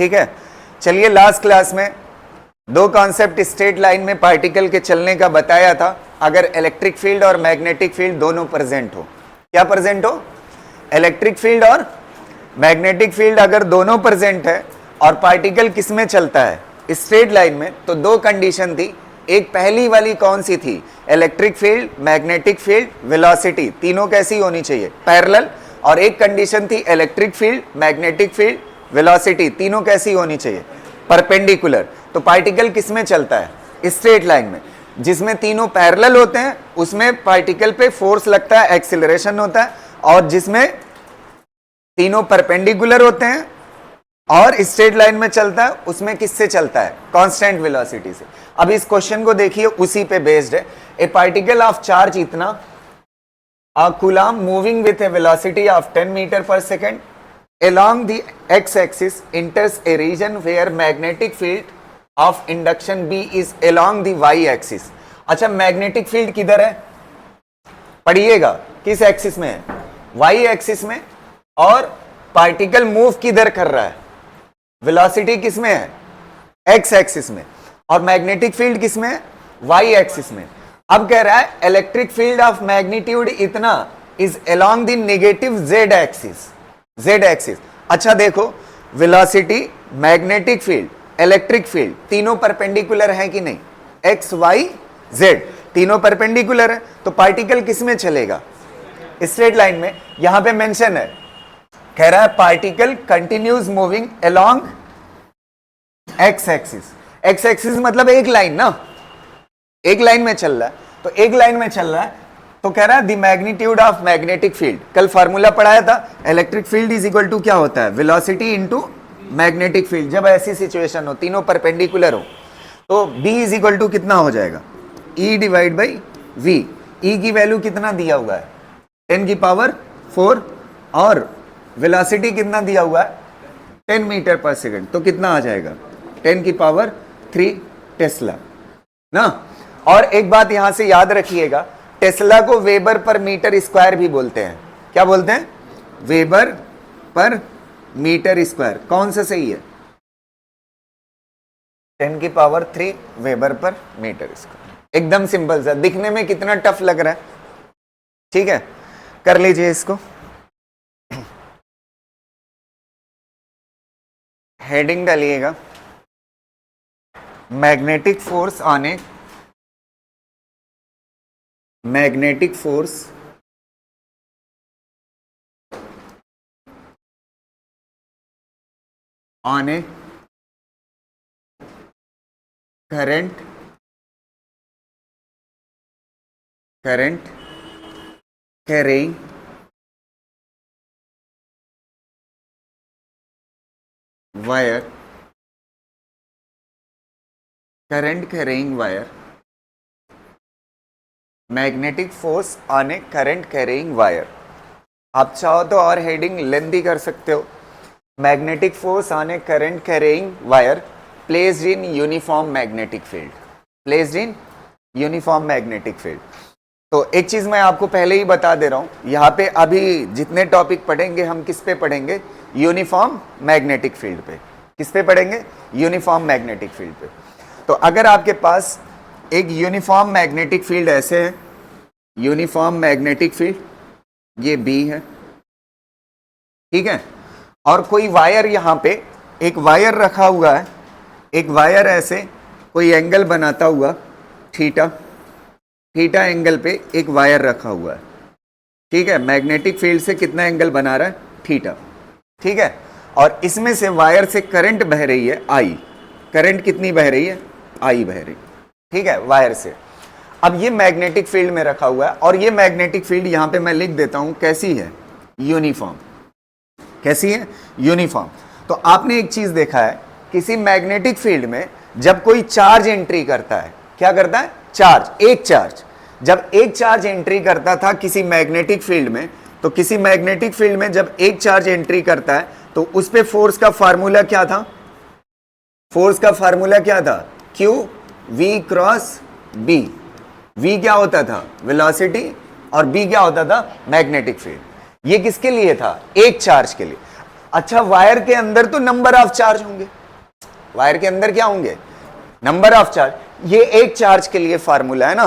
ठीक है, चलिए लास्ट क्लास में दो कॉन्सेप्ट स्ट्रेट लाइन में पार्टिकल के चलने का बताया था। अगर इलेक्ट्रिक फील्ड और मैग्नेटिक फील्ड दोनों प्रेजेंट हो, क्या प्रेजेंट हो, इलेक्ट्रिक फील्ड और मैग्नेटिक फील्ड अगर दोनों प्रेजेंट है और पार्टिकल किस में चलता है, स्ट्रेट लाइन में, तो दो कंडीशन थी। एक पहली वाली कौन सी थी, electric field, magnetic field, velocity तीनों कैसी होनी चाहिए, पैरेलल। और एक कंडीशन थी electric field, magnetic field, velocity तीनों कैसी होनी चाहिए, परपेंडिकुलर। तो पार्टिकल किस में चलता है, स्ट्रेट लाइन में। जिसमें तीनों पैरेलल होते हैं उसमें पार्टिकल पे फोर्स लगता है, एक्सीलरेशन होता है, और जिसमें तीनों परपेंडिकुलर होते हैं और स्ट्रेट लाइन में चलता है उसमें किससे चलता है, कांस्टेंट वेलोसिटी से। अब इस क्वेश्चन को देखिए, उसी पे बेस्ड है। ए पार्टिकल ऑफ चार्ज इतना, a coulomb moving with a velocity of 10 metre per second along the x-axis enters a region where magnetic field of induction B is along the y-axis। अच्छा, magnetic field किधर है, पढ़िएगा, किस axis में है, y-एक्सिस में। और पार्टिकल मूव किधर कर रहा है, वेलोसिटी किस में है, x-एक्सिस में, और मैग्नेटिक फील्ड किस में है, y-एक्सिस में। अब कह रहा है इलेक्ट्रिक फील्ड ऑफ मैग्नीट्यूड इतना is along the negative z-axis, z axis. अच्छा देखो, velocity, magnetic field, electric field तीनों परपेंडिकुलर है कि नहीं, एक्स वाई जेड तीनों परपेंडिकुलर है। तो पार्टिकल किस में चलेगा, स्ट्रेट लाइन में। यहां पे मेंशन है, कह रहा है particle continues moving along x axis. X axis मतलब एक लाइन ना, एक लाइन में चल रहा है। तो एक लाइन में चल रहा है तो कह रहा है the magnitude of magnetic field, कल फार्मूला पढ़ाया था, electric field is equal to क्या होता है, वेलोसिटी इनटू मैग्नेटिक फील्ड। जब ऐसी सिचुएशन हो, तीनों परपेंडिकुलर हो, तो B इज इक्वल टू कितना हो जाएगा, E divide by V। E की वैल्यू कितना दिया हुआ है, 10 की पावर 4, और वेलोसिटी कितना दिया हुआ है, 10 मीटर पर सेकेंड। तो कितना आ जाएगा, 10 की पावर 3 टेस्ला ना। और एक बात यहां से याद रखिएगा, टेस्ला को वेबर पर मीटर स्क्वायर भी बोलते हैं। क्या बोलते हैं, वेबर पर मीटर स्क्वायर। कौन सा सही है, 10 की power 3 weber per metre square. एकदम सिंपल सा, दिखने में कितना टफ लग रहा है, ठीक है, कर लीजिए इसको। हेडिंग डालिएगा, magnetic force on A magnetic force on a current carrying wire, magnetic force on A current carrying wire. आप चाहो तो और हेडिंग लेंथी कर सकते हो, magnetic force on A current carrying wire placed in uniform magnetic field, placed in uniform magnetic field. तो एक चीज मैं आपको पहले ही बता दे रहा हूं, यहाँ पे अभी जितने टॉपिक पढ़ेंगे हम किस पे पढ़ेंगे, यूनिफॉर्म मैग्नेटिक फील्ड पे। किस पे पढ़ेंगे, यूनिफॉर्म मैग्नेटिक फील्ड पे। तो अगर आपके पास एक यूनिफॉर्म मैग्नेटिक फील्ड ऐसे है, यूनिफॉर्म मैग्नेटिक फील्ड, ये B है, ठीक है, और कोई वायर यहां पे एक वायर रखा हुआ है, एक वायर ऐसे कोई एंगल बनाता हुआ थीटा एंगल पे एक वायर रखा हुआ है, ठीक है, मैग्नेटिक फील्ड से कितना एंगल बना रहा है, थीटा, ठीक है। और इसमें से वायर से करंट बह रही है I, करंट कितनी बह रही है, I बह रही, ठीक है, वायर से। अब ये मैग्नेटिक फील्ड में रखा हुआ है, और ये मैग्नेटिक फील्ड यहां पे मैं लिख देता हूं कैसी है, यूनिफॉर्म। कैसी है, यूनिफॉर्म। तो आपने एक चीज देखा है, किसी मैग्नेटिक फील्ड में जब कोई चार्ज एंट्री करता है, क्या करता है, चार्ज, एक चार्ज, जब एक चार्ज एंट्री करता था किसी मैग्नेटिक फील्ड में, तो किसी मैग्नेटिक फील्ड में जब एक चार्ज एंट्री करता है तो उस पे फोर्स का फार्मूला क्या था, फोर्स का फार्मूला क्या था, Q V cross B। V क्या होता था, वेलोसिटी, और B क्या होता था, मैग्नेटिक फील्ड। ये किसके लिए था, एक चार्ज के लिए। अच्छा, वायर के अंदर तो नंबर ऑफ चार्ज होंगे, वायर के अंदर क्या होंगे, नंबर ऑफ चार्ज। ये एक चार्ज के लिए फार्मूला है ना।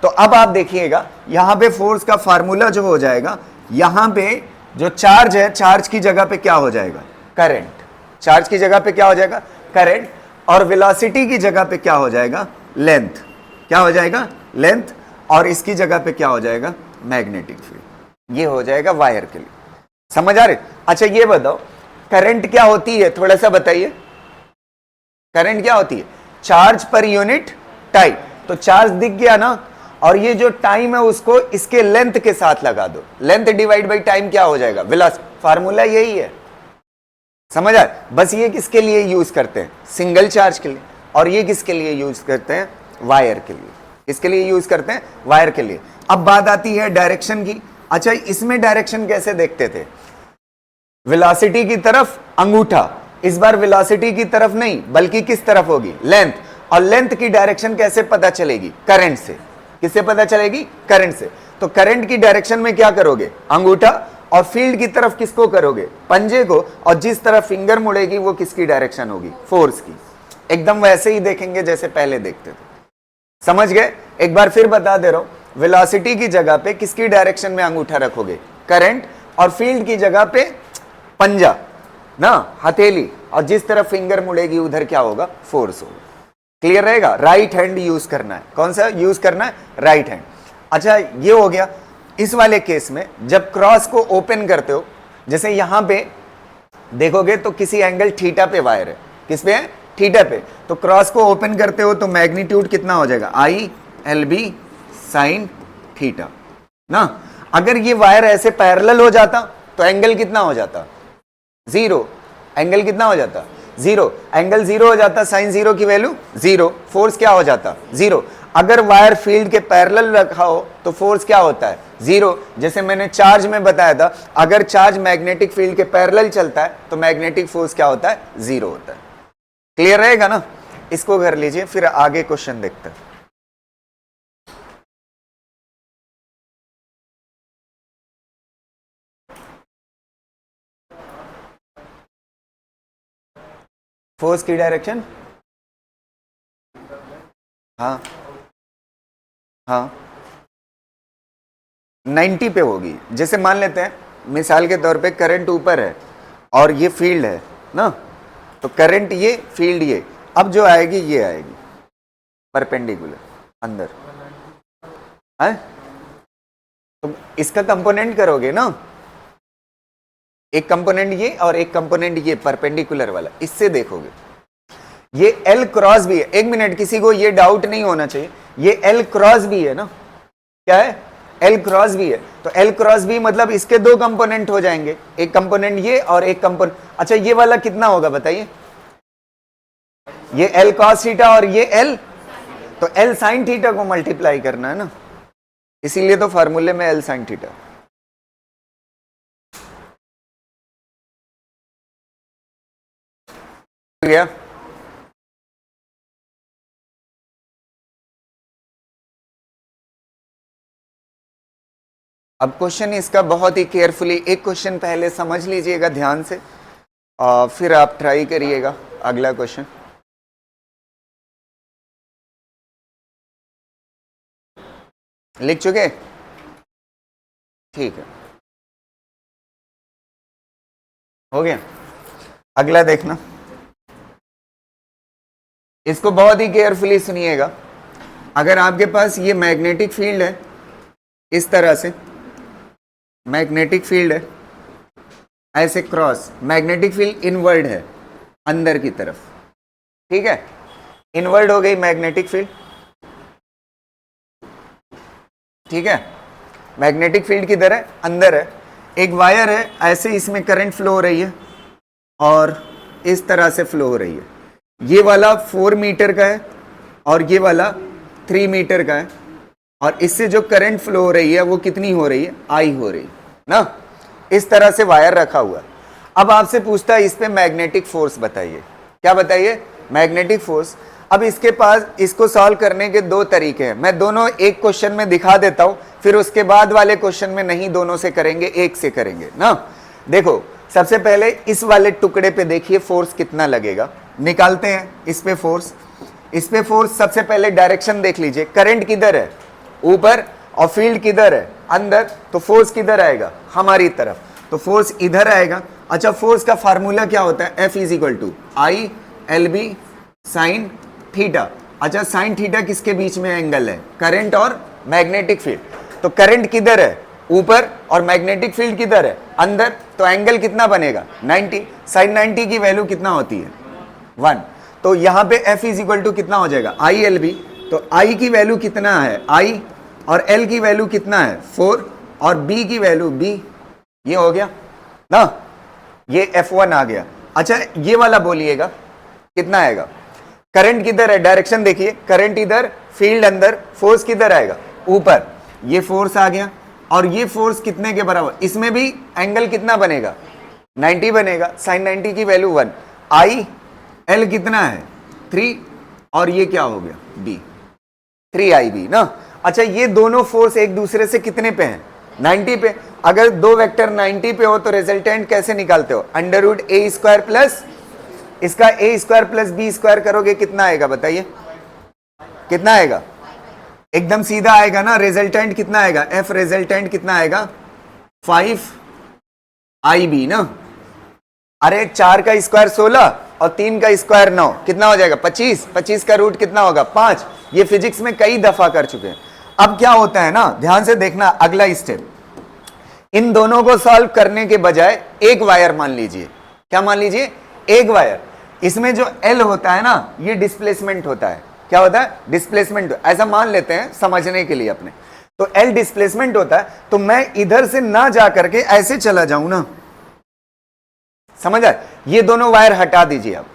तो अब आप देखिएगा यहां पे फोर्स का फार्मूला जो हो जाएगा, यहां पे जो चार्ज है, चार्ज की जगह पे क्या हो जाएगा, करंट। चार्ज की जगह पे क्या हो जाएगा, करंट। और वेलोसिटी की जगह पे क्या हो जाएगा, लेंथ। क्या हो जाएगा, लेंथ। और इसकी जगह पे क्या हो जाएगा, मैग्नेटिक फील्ड। ये हो जाएगा वायर के लिए। समझ आ रहे। अच्छा ये बताओ करंट क्या होती है, थोड़ा सा बताइए। करंट क्या होती है, चार्ज पर यूनिट टाइम। तो चार्ज दिख गया ना, और ये जो टाइम है उसको इसके लेंथ के साथ लगा दो, लेंथ डिवाइड बाई टाइम क्या हो जाएगा, वेलोसिटी। फार्मूला यही है, समझ आए। बस ये किसके लिए यूज करते हैं, सिंगल चार्ज के लिए। और ये किसके लिए यूज करते हैं, वायर के लिए। इसके लिए यूज करते हैं, वायर के लिए। अब बात आती है डायरेक्शन की। अच्छा इसमें डायरेक्शन कैसे देखते थे, वेलोसिटी की तरफ अंगूठा। इस बार वेलोसिटी की तरफ नहीं, बल्कि किस तरफ होगी, लेंथ। और लेंथ की डायरेक्शन कैसे पता चलेगी, करंट से। किससे पता चलेगी, करंट से। तो करंट की डायरेक्शन में क्या करोगे, अंगूठा। और फील्ड की तरफ किसको करोगे, पंजे को। और जिस तरफ फिंगर मुड़ेगी वो किसकी डायरेक्शन होगी, फोर्स की। एकदम वैसे ही देखेंगे जैसे पहले देखते थे। समझ गए। एक बार फिर बता दे रहा हूं, वेलोसिटी की जगह पे किसकी डायरेक्शन में अंगूठा रखोगे, करंट। और फील्ड की जगह पे पंजा ना, हथेली। और जिस तरफ फिंगर मुड़ेगी उधर क्या होगा, फोर्स होगा। क्लियर रहेगा। राइट हैंड यूज करना है। कौन सा यूज करना है, राइट हैंड। अच्छा ये हो गया। इस वाले केस में जब क्रॉस को ओपन करते हो, जैसे यहां पे देखोगे तो किसी एंगल थीटा पे वायर है। किस पे है, थीटा पे। तो क्रॉस को ओपन करते हो तो मैग्नीट्यूड कितना हो जाएगा, I L B sine theta ना। अगर ये वायर ऐसे पैरेलल हो जाता तो एंगल कितना हो जाता, जीरो। एंगल कितना हो जाता, जीरो। एंगल जीरो हो जाता, साइन जीरो की वैल्यू जीरो। फोर्स क्या हो जाता, जीरो। अगर वायर फील्ड के पैरेलल रखा हो तो फोर्स क्या होता है, जीरो। जैसे मैंने चार्ज में बताया था, अगर चार्ज मैग्नेटिक फील्ड के पैरेलल चलता है तो मैग्नेटिक फोर्स क्या होता है, जीरो होता है। क्लियर रहेगा ना। इसको कर लीजिए, फिर आगे क्वेश्चन देखते हैं। फोर्स की डायरेक्शन, हाँ हाँ 90 पे होगी। जैसे मान लेते हैं मिसाल के तौर पे करंट ऊपर है और ये फील्ड है ना, तो करंट ये, फील्ड ये। अब जो आएगी ये आएगी परपेंडिकुलर अंदर है। तो इसका कंपोनेंट करोगे ना, एक कंपोनेंट ये और एक कंपोनेंट ये परपेंडिकुलर वाला, इससे देखोगे ये एल क्रॉस भी है। एक मिनट, किसी को ये डाउट नहीं होना चाहिए, ये एल क्रॉस भी है ना। क्या है, एल क्रॉस भी है। तो एल क्रॉस भी मतलब इसके दो कंपोनेंट हो जाएंगे, एक कंपोनेंट ये और एक कंपोनेंट। अच्छा ये वाला कितना होगा बताइए, ये एल कॉस थीटा और ये एल, तो एल साइन थीटा को मल्टीप्लाई करना है ना, इसीलिए तो फॉर्मूले में एल साइन थीटा। गया। अब क्वेश्चन इसका बहुत ही केयरफुली, एक क्वेश्चन पहले समझ लीजिएगा ध्यान से, फिर आप ट्राई करिएगा अगला क्वेश्चन। लिख चुके, ठीक है, हो गया। अगला देखना, इसको बहुत ही केयरफुली सुनिएगा। अगर आपके पास ये मैग्नेटिक फील्ड है, इस तरह से मैग्नेटिक फील्ड है, ऐसे क्रॉस, मैग्नेटिक फील्ड इनवर्ड है अंदर की तरफ, ठीक है, इनवर्ड हो गई मैग्नेटिक फील्ड, ठीक है। मैग्नेटिक फील्ड किधर है, अंदर है। एक वायर है, ऐसे इसमें करंट फ्लो हो रही है और इस तरह से फ्लो हो रही है। ये वाला 4 मीटर का है और ये वाला 3 मीटर का है, और इससे जो करंट फ्लो हो रही है वो कितनी हो रही है, आई हो रही है ना। इस तरह से वायर रखा हुआ है। अब आपसे पूछता है इस पे मैग्नेटिक फोर्स बताइए। क्या बताइए, मैग्नेटिक फोर्स। अब इसके पास, इसको सॉल्व करने के दो तरीके हैं। मैं दोनों एक क्वेश्चन में दिखा देता हूं, फिर उसके बाद वाले क्वेश्चन में नहीं दोनों से करेंगे, एक से करेंगे ना। देखो सबसे पहले इस वाले टुकड़े पे देखिए फोर्स कितना लगेगा, निकालते हैं इस पे फोर्स। इस पे फोर्स सबसे पहले डायरेक्शन देख लीजिए, करंट किधर है, ऊपर, और फील्ड किधर है, अंदर, तो फोर्स किधर आएगा, हमारी तरफ, तो फोर्स इधर आएगा। अच्छा, फोर्स का फार्मूला क्या होता है, F is equal to I L B sine theta. अच्छा, साइन थीटा किसके बीच में एंगल है, करंट और मैग्नेटिक फील्ड। तो करंट किधर है, ऊपर, और मैग्नेटिक फील्ड किधर है, अंदर, तो एंगल कितना बनेगा 90। साइन 90 की वैल्यू कितना होती है 1। तो यहां पे F इज इक्वल टू कितना हो जाएगा, आई एल बी। तो I की वैल्यू कितना है I, और L की वैल्यू कितना है 4, और B की वैल्यू B। ये हो गया ना, ये F1 आ गया। अच्छा, ये वाला बोलिएगा कितना आएगा, करंट किधर है, डायरेक्शन देखिए, करंट इधर, फील्ड अंदर, फोर्स किधर आएगा, ऊपर, ये फोर्स आ गया, और ये फोर्स कितने के बराबर, इसमें भी एंगल कितना बनेगा 90 बनेगा, साइन 90 की वैल्यू 1। आई एल कितना है 3, और ये क्या हो गया बी, 3IB ना। अच्छा, ये दोनों फोर्स एक दूसरे से कितने पे हैं 90 पे। अगर दो वेक्टर 90 पे हो तो रिजल्टेंट कैसे निकालते हो, अंडर रूट ए स्क्वायर प्लस इसका ए स्क्वायर प्लस बी स्क्वायर करोगे, कितना आएगा बताइए, कितना आएगा, एकदम सीधा आएगा ना। रिजल्टेंट कितना आएगा, एफ रिजल्टेंट कितना आएगा 5IB ना। अरे 4 का स्क्वायर 16 और 3 का स्क्वायर 9, कितना हो जाएगा 25। 25 का रूट कितना होगा 5। ये फिजिक्स में कई दफा कर चुके हैं। अब क्या होता है ना, ध्यान से देखना, अगला स्टेप, इन दोनों को सॉल्व करने के बजाय एक वायर मान लीजिए, क्या मान लीजिए, एक वायर। इसमें जो L होता है ना, ये डिस्प्लेसमेंट होता है, क्या होता है, डिस्प्लेसमेंट, ऐसा मान लेते हैं समझने के लिए अपने। तो L डिस्प्लेसमेंट होता है, तो मैं इधर से ना जा करके ऐसे चला जाऊं ना, समझ आए। ये दोनों वायर हटा दीजिए, आप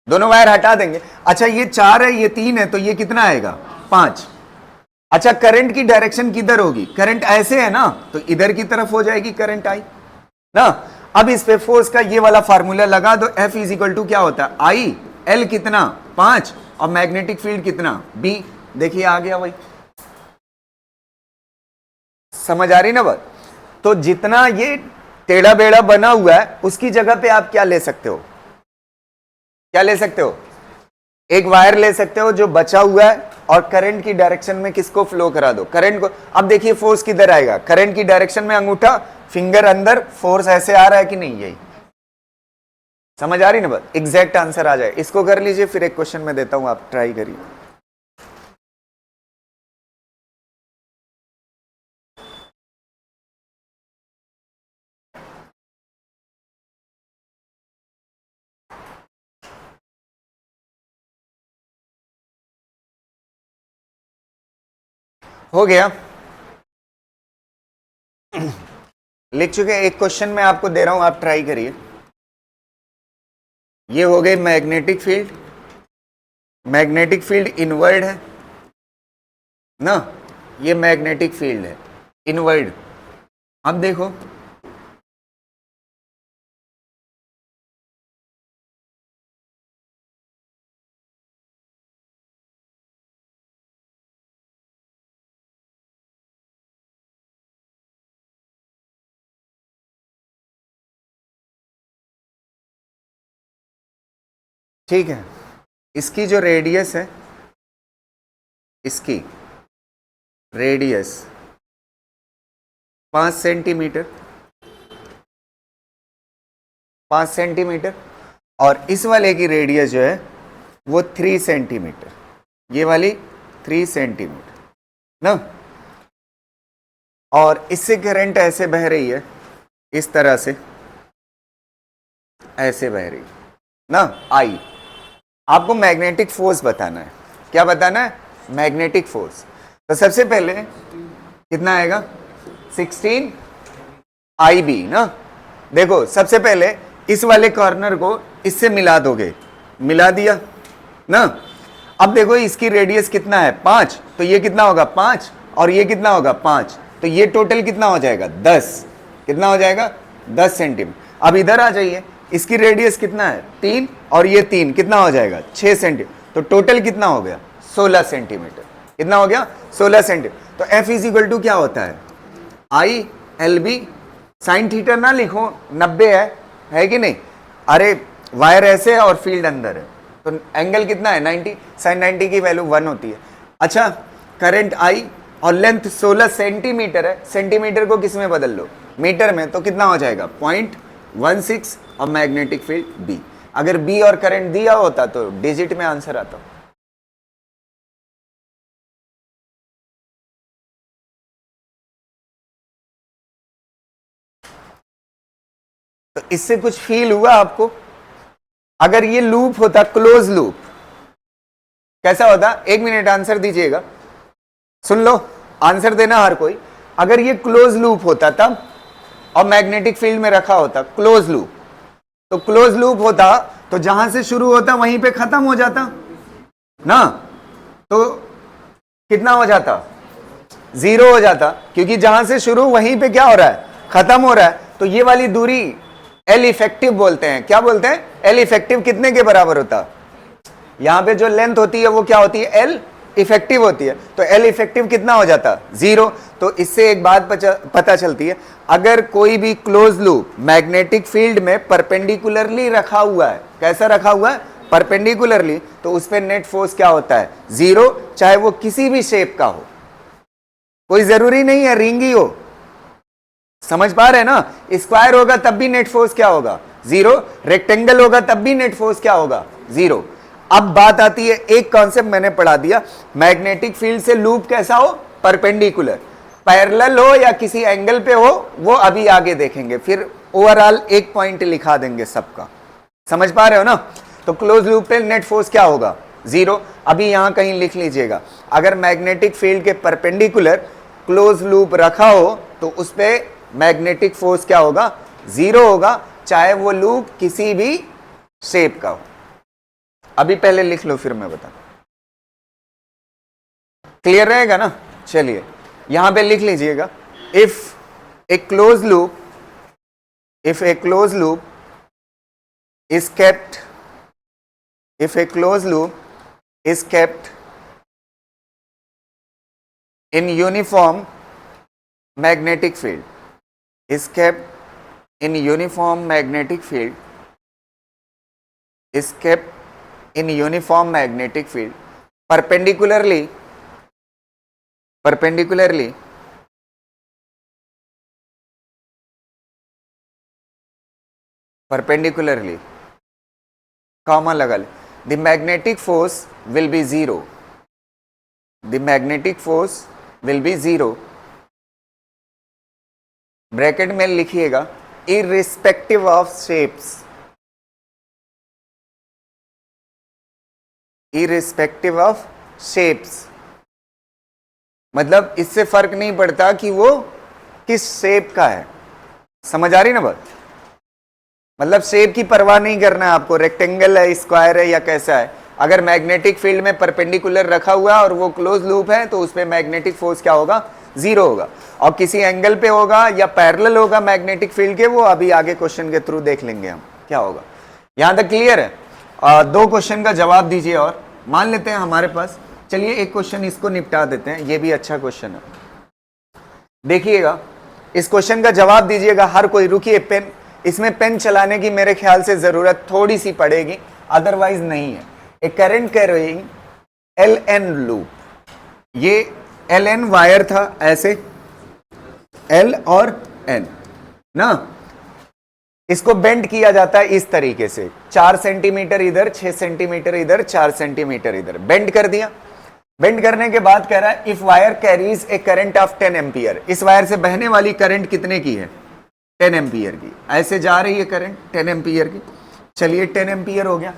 दोनों वायर हटा देंगे। अच्छा, ये 4 है, ये 3 है, तो ये कितना आएगा 5। अच्छा, करंट की डायरेक्शन किधर होगी, करंट ऐसे है ना, तो इधर की तरफ हो जाएगी करंट आई ना। अब इस पे फोर्स का ये वाला फार्मूला लगा दो, F इज इक्वल टू क्या होता है आई एल कितना 5, और मैग्नेटिक फील्ड कितना B। देखिए आ गया वही, समझ आ रही ना बात। तो जितना ये टेढ़ा बेड़ा बना हुआ है, उसकी जगह पे आप क्या ले सकते हो, क्या ले सकते हो, एक वायर ले सकते हो जो बचा हुआ है, और करंट की डायरेक्शन में किसको फ्लो करा दो, करंट को। अब देखिए फोर्स किधर आएगा, करंट की डायरेक्शन में अंगूठा, फिंगर अंदर, फोर्स ऐसे आ रहा है कि नहीं, यही समझ आ रही ना बात। एग्जैक्ट आंसर आ जाए, इसको कर लीजिए, फिर एक क्वेश्चन में देता हूं, आप ट्राई करिए। हो गया, लिख चुके। एक क्वेश्चन मैं आपको दे रहा हूं, आप ट्राई करिए। ये हो गई magnetic field, magnetic field inward है ना, ये मैग्नेटिक फील्ड है इनवर्ड। अब देखो, ठीक है, इसकी जो रेडियस है, इसकी रेडियस 5 सेंटीमीटर, 5 सेंटीमीटर, और इस वाले की रेडियस जो है वो 3 सेंटीमीटर, ये वाली 3 सेंटीमीटर ना। और इससे करंट ऐसे बह रही है, इस तरह से ऐसे बह रही ना, आई। आपको मैग्नेटिक फोर्स बताना है, क्या बताना है, मैग्नेटिक फोर्स। तो सबसे पहले कितना आएगा 16IB ना। देखो सबसे पहले इस वाले कॉर्नर को इससे मिला दोगे, मिला दिया ना। अब देखो इसकी रेडियस कितना है 5, तो ये कितना होगा 5, और ये कितना होगा 5, तो ये टोटल कितना हो जाएगा 10, कितना हो जाएगा 10 सेंटीमीटर। अब इधर आ जाइए, इसकी रेडियस कितना है 3, और ये 3 कितना हो जाएगा 6 सेंटीमीटर, तो टोटल कितना हो गया 16 सेंटीमीटर, कितना हो गया 16 सेंटीमीटर। तो F इज इक्वल टू क्या होता है I L B, sine theta ना लिखो 90 है, है कि नहीं? अरे वायर ऐसे है और फील्ड अंदर है, तो एंगल कितना है 90, sin 90 की वैल्यू 1 होती है। अच्छा, करंट आई और लेंथ 16 सेंटीमीटर है, सेंटीमीटर को किस में बदल लो? मीटर में, तो कितना हो जाएगा 0.16 और मैग्नेटिक फील्ड बी। अगर बी और करंट दिया होता तो डिजिट में आंसर आता। तो इससे कुछ फील हुआ आपको? अगर ये लूप होता, क्लोज लूप, कैसा होता? 1 मिनट आंसर दीजिएगा, सुन लो, आंसर देना हर कोई। अगर ये क्लोज लूप होता तब, और मैग्नेटिक फील्ड में रखा होता क्लोज लूप, तो क्लोज लूप होता तो जहां से शुरू होता वहीं पे खत्म हो जाता ना, तो कितना हो जाता? 0 हो जाता, क्योंकि जहां से शुरू वहीं पे क्या हो रहा है? खत्म हो रहा है। तो ये वाली दूरी एल इफेक्टिव बोलते हैं। क्या बोलते हैं? एल इफेक्टिव कितने के बराबर होता? यहां पे जो लेंथ होती है वो क्या होती है? एल इफेक्टिव होती है। तो एल इफेक्टिव कितना हो जाता? 0। तो इससे एक बात पता चलती है, अगर कोई भी क्लोज लूप मैग्नेटिक फील्ड में परपेंडिकुलरली रखा हुआ है, कैसा रखा हुआ है? परपेंडिकुलरली, तो उस पर नेट फोर्स क्या होता है? 0, चाहे वो किसी भी शेप का हो, कोई जरूरी नहीं है रिंग ही हो। समझ पा रहे हैं ना? स्क्वायर होगा तब भी नेट फोर्स क्या होगा? 0। रेक्टेंगल होगा तब भी नेट फोर्स क्या होगा? 0। अब बात आती है, एक कॉन्सेप्ट मैंने पढ़ा दिया, मैग्नेटिक फील्ड से लूप कैसा हो? परपेंडिकुलर। पैरेलल हो या किसी एंगल पे हो, वो अभी आगे देखेंगे, फिर ओवरऑल एक पॉइंट लिखा देंगे सबका। समझ पा रहे हो ना? तो क्लोज लूप पे नेट फोर्स क्या होगा? 0। अभी यहां कहीं लिख लीजिएगा, अगर मैग्नेटिक फील्ड के परपेंडिकुलर क्लोज लूप रखा हो तो उस पर मैग्नेटिक फोर्स क्या होगा? 0 होगा, चाहे वो लूप किसी भी शेप का हो। अभी पहले लिख लो, फिर मैं बता। क्लियर रहेगा ना? चलिए यहां पे लिख लीजिएगा, if A close loop is kept in uniform magnetic field, is kept in uniform magnetic field perpendicularly comma लगा ले, the magnetic force will be 0, bracket में लिखिएगा irrespective of shapes, मतलब इससे फर्क नहीं पड़ता कि वो किस शेप का है। समझ आ रही ना बात? मतलब शेप की परवाह नहीं करना है आपको, रेक्टेंगल है, स्क्वायर है या कैसा है। अगर मैग्नेटिक फील्ड में परपेंडिकुलर रखा हुआ है और वो क्लोज लूप है तो उस पर मैग्नेटिक फोर्स क्या होगा? 0 होगा। और किसी एंगल पे होगा या पैरेलल होगा मैग्नेटिक फील्ड के, वो अभी आगे क्वेश्चन के थ्रू देख लेंगे हम क्या होगा। यहां तक क्लियर है? 2 क्वेश्चन का जवाब दीजिए और मान लेते हैं हमारे पास। चलिए एक क्वेश्चन इसको निपटा देते हैं, ये भी अच्छा क्वेश्चन है। देखिएगा, इस क्वेश्चन का जवाब दीजिएगा हर कोई। रुकिए, पेन, इसमें पेन चलाने की मेरे ख्याल से जरूरत थोड़ी सी पड़ेगी, अदरवाइज नहीं है। A current carrying LN loop, ये LN वायर था, ऐसे L और N ना, इसको बेंड किया जाता है इस तरीके से, 4 सेंटीमीटर इधर, 6 सेंटीमीटर इधर, 4 सेंटीमीटर इधर, बेंड कर दिया। बेंड करने के बाद कह रहा है if wire carries A current of 10 ampere, इस वायर से बहने वाली करंट कितने की है? 10 एम्पियर की। ऐसे जा रही है करंट 10 एम्पियर की। चलिए 10 एम्पियर हो गया।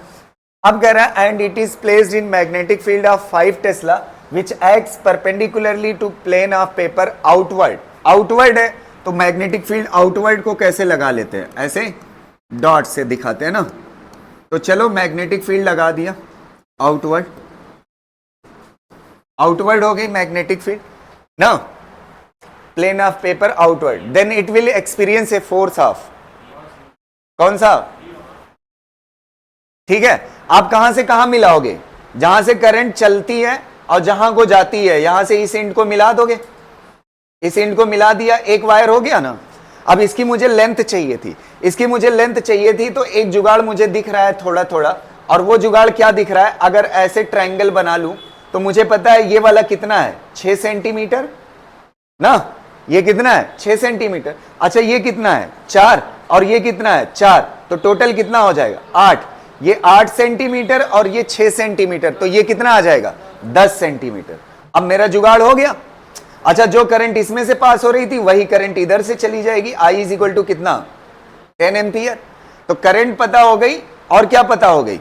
अब कह रहा है and it is placed in magnetic field of 5 tesla which acts perpendicularly to plane of paper outward. Outward है तो मैग्नेटिक फील्ड आउटवर्ड को कैसे लगा लेते हैं? ऐसे डॉट से दिखाते हैं ना। तो चलो मैग्नेटिक फील्ड लगा दिया, आउटवर्ड हो गई मैग्नेटिक फील्ड ना, plane of paper outward, then it will experience a force of, कौन सा? ठीक है, आप कहां से कहां मिलाओगे? जहां से करंट चलती है और जहां को जाती है, यहां से इस एंड को मिला दोगे, इस एंड को मिला दिया, एक वायर हो गया ना। अब इसकी मुझे लेंथ चाहिए थी, इसकी मुझे लेंथ चाहिए थी, तो एक जुगाड़ मुझे दिख रहा है थोड़ा थोड़ा, और वो जुगाड़ क्या दिख रहा है, अगर ऐसे ट्रायंगल बना लूं तो मुझे पता है ये वाला कितना है, 6 सेंटीमीटर ना, ये कितना है 6 सेंटीमीटर। अच्छा ये कितना है 4, और ये कितना है 4, तो टोटल कितना हो जाएगा 8, ये 8 सेंटीमीटर और ये 6 सेंटीमीटर, तो ये कितना आ जाएगा 10 सेंटीमीटर। अब मेरा जुगाड़ हो गया। अच्छा जो करंट इसमें से पास हो रही थी वही करंट इधर से चली जाएगी, I इज इक्वल टू कितना 10 एम्पियर। तो करंट पता हो गई, और क्या पता हो गई,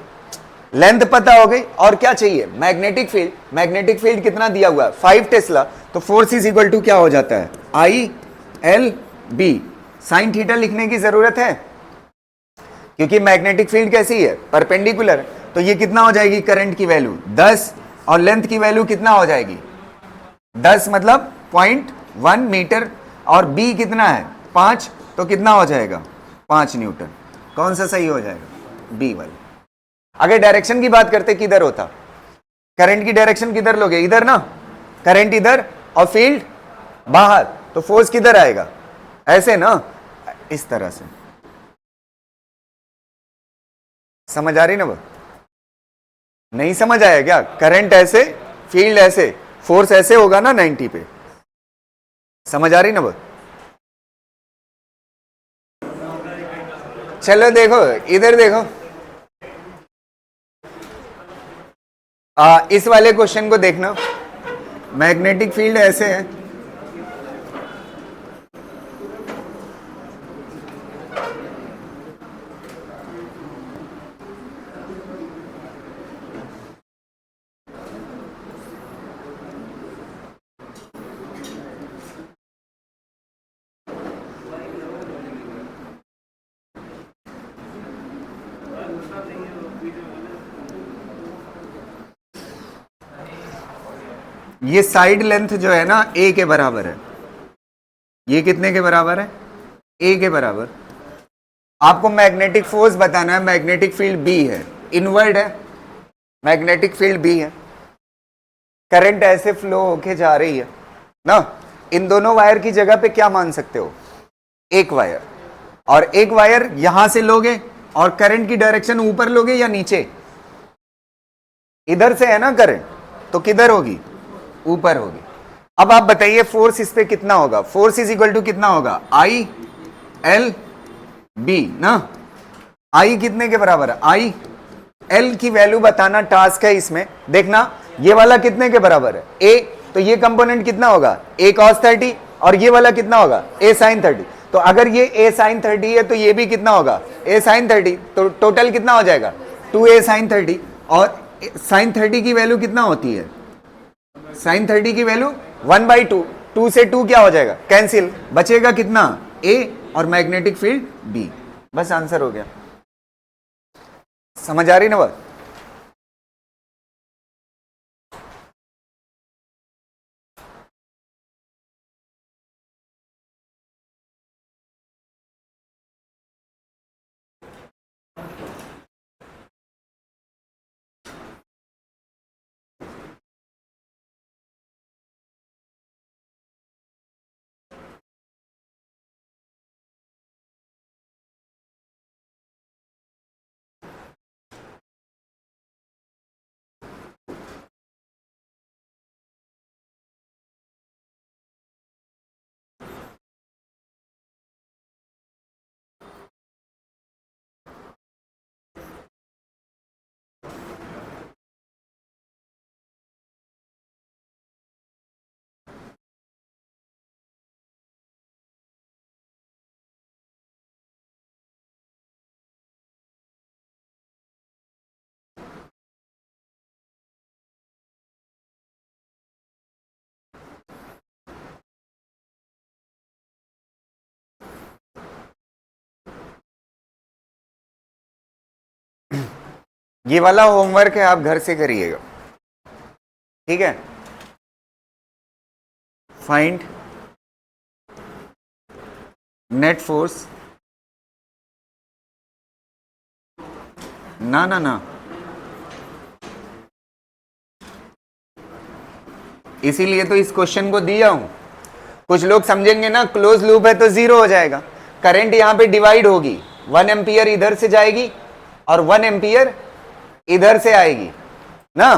लेंथ पता हो गई, और क्या चाहिए मैग्नेटिक फील्ड। मैग्नेटिक फील्ड कितना दिया हुआ है 5 टेस्ला, तो फोर्स इज इक्वल टू क्या हो जाता है I/L/B। साइन थीटा लिखने की जरूरत है क्योंकि मैग्नेटिक फील्ड कैसी है परपेंडिकुलर, तो ये कितना हो जाएगी करंट की वैल्यू 10, और लेंथ की वैल्यू कितना हो जाएगी 10 मतलब 0.1 मीटर, और B कितना है 5, तो कितना हो जाएगा 5 न्यूटन। कौन सा सही हो जाएगा B वाला। अगर डायरेक्शन की बात करते किधर होता, करंट की डायरेक्शन किधर लोगे, इधर ना, करंट इधर और फील्ड बाहर, तो फोर्स किधर आएगा ऐसे ना, इस तरह से। समझ आ रही ना वो, नहीं समझ आया क्या, करंट ऐसे फील्ड ऐसे, फोर्स ऐसे होगा ना 90 पे। समझ आ रही ना वो। चलो देखो इधर देखो, इस वाले क्वेश्चन को देखना, मैग्नेटिक फील्ड ऐसे है, ये साइड लेंथ जो है ना ए के बराबर है, ये कितने के बराबर है ए के बराबर। आपको मैग्नेटिक फोर्स बताना है, मैग्नेटिक फील्ड बी है, इनवर्ड है, मैग्नेटिक फील्ड बी है, करंट ऐसे फ्लो होके जा रही है ना, इन दोनों वायर की जगह पे क्या मान सकते हो एक वायर, और एक वायर यहां से लोगे और करंट की डायरेक्शन ऊपर लोगे या नीचे, इधर से है ना करंट, तो किधर होगी ऊपर होगी। अब आप बताइए फोर्स इस पे कितना होगा, फोर्स इज इक्वल टू कितना होगा I/L/B ना, I कितने के बराबर है, I/L की वैल्यू बताना टास्क है इसमें। देखना ये वाला कितने के बराबर है A, तो ये कंपोनेंट कितना होगा A cos 30, और ये वाला कितना होगा A sin 30, तो अगर ये A sin 30 है तो ये भी कितना होगा A sin 30, तो टोटल कितना हो जाएगा 2A sin 30, और sin 30 की वैल्यू कितना होती है, sin 30 की वैल्यू 1/2, 2 से 2 क्या हो जाएगा कैंसिल, बचेगा कितना A और मैग्नेटिक फील्ड B। बस आंसर हो गया। समझ आ रही ना बात। ये वाला होमवर्क है, आप घर से करिएगा, ठीक है। फाइंड नेट फोर्स, ना ना ना, इसीलिए तो इस क्वेश्चन को दिया हूं। कुछ लोग समझेंगे ना क्लोज लूप है तो जीरो हो जाएगा, करंट यहां पे डिवाइड होगी, 1 एम्पियर इधर से जाएगी और 1 एम्पियर इधर से आएगी ना।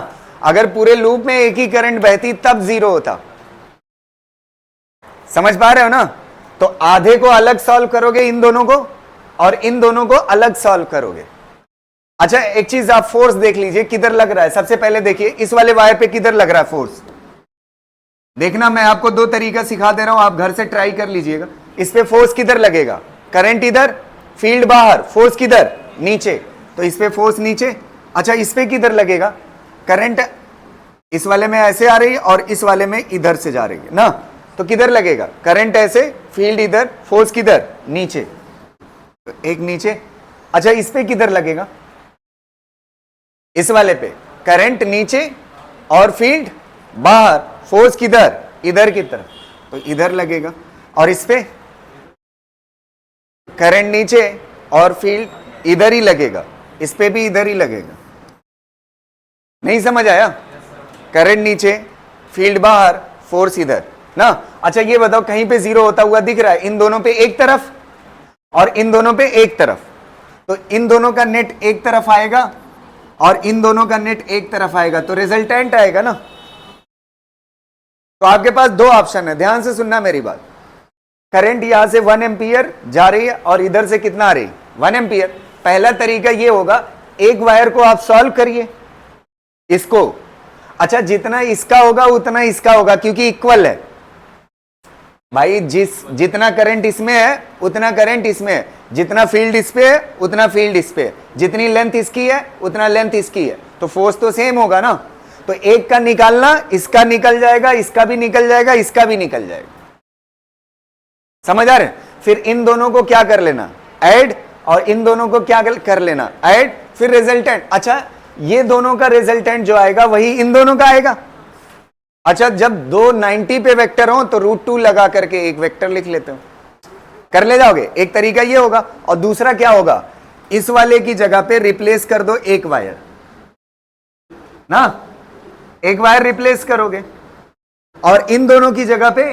अगर पूरे लूप में एक ही करंट बहती तब जीरो होता, समझ पा रहे हो ना। तो आधे को अलग सॉल्व करोगे इन दोनों को, और इन दोनों को अलग सॉल्व करोगे। अच्छा एक चीज आप फोर्स देख लीजिए किधर लग रहा है। सबसे पहले देखिए इस वाले वायर पे किधर लग रहा है फोर्स, देखना मैं आपको दो तरीका सिखा दे रहा हूं, आप घर से ट्राई कर लीजिएगा। इस पे फोर्स किधर लगेगा, करंट इधर, फील्ड बाहर, फोर्स किधर, नीचे, तो इस पे फोर्स नीचे। अच्छा इस पे किधर लगेगा, करंट इस वाले में ऐसे आ रही है और इस वाले में इधर से जा रही है ना, तो किधर लगेगा, करंट ऐसे, फील्ड इधर, फोर्स किधर, नीचे, तो एक नीचे। अच्छा इस पे किधर लगेगा, इस वाले पे करंट नीचे और फील्ड बाहर, फोर्स किधर, इधर की तरफ, तो इधर लगेगा। और इस पे करंट नीचे और फील्ड इधर ही लगेगा, इस पे भी इधर ही लगेगा। नहीं समझ आया, करंट नीचे, फील्ड बाहर, फोर्स इधर ना। अच्छा ये बताओ कहीं पे जीरो होता हुआ दिख रहा है, इन दोनों पे एक तरफ और इन दोनों पे एक तरफ, तो इन दोनों का नेट एक तरफ आएगा और इन दोनों का नेट एक तरफ आएगा, तो रिजल्टेंट आएगा ना। तो आपके पास दो ऑप्शन है, ध्यान से सुनना मेरी बात। करंट यहां से 1 एम्पियर जा रही है और इधर से कितना आ रही है, 1 एम्पियर। पहला तरीका ये होगा, एक वायर को आप सॉल्व करिए इसको। अच्छा जितना इसका होगा उतना इसका होगा, क्योंकि इक्वल है भाई, जितना करंट इसमें है उतना करंट इसमें है, जितना फील्ड इस पे है उतना फील्ड इस पे है, जितनी लेंथ इसकी है उतना लेंथ इसकी है, तो फोर्स तो सेम होगा ना। तो एक का निकालना, इसका निकल जाएगा, इसका भी निकल जाएगा, इसका भी निकल जाएगा, समझ आ रहे। फिर इन दोनों को क्या कर लेना, ऐड, और इन दोनों को क्या कर लेना, ऐड, फिर रिजल्टेंट। अच्छा ये दोनों का रिजल्टेंट जो आएगा वही इन दोनों का आएगा। अच्छा जब दो 90 पे वेक्टर हो तो √2 लगा करके एक वेक्टर लिख लेते हो, कर ले जाओगे। एक तरीका ये होगा, और दूसरा क्या होगा, इस वाले की जगह पे रिप्लेस कर दो एक वायर ना, एक वायर रिप्लेस करोगे और इन दोनों की जगह पे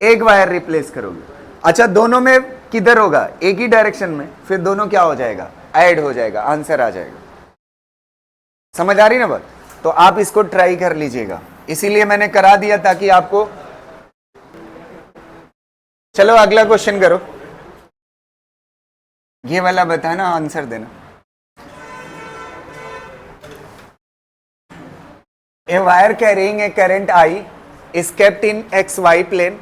एक वायर रिप्लेस करोगे। अच्छा दोनों में किधर होगा, एक ही डायरेक्शन में, फिर दोनों क्या हो जाएगा, ऐड हो जाएगा, आंसर आ जाएगा। समझ आ रही ना बात। तो आप इसको ट्राई कर लीजिएगा, इसीलिए मैंने करा दिया ताकि आपको। चलो अगला क्वेश्चन करो, ये वाला बताना, आंसर देना। A wire carrying a current I is kept in XY plane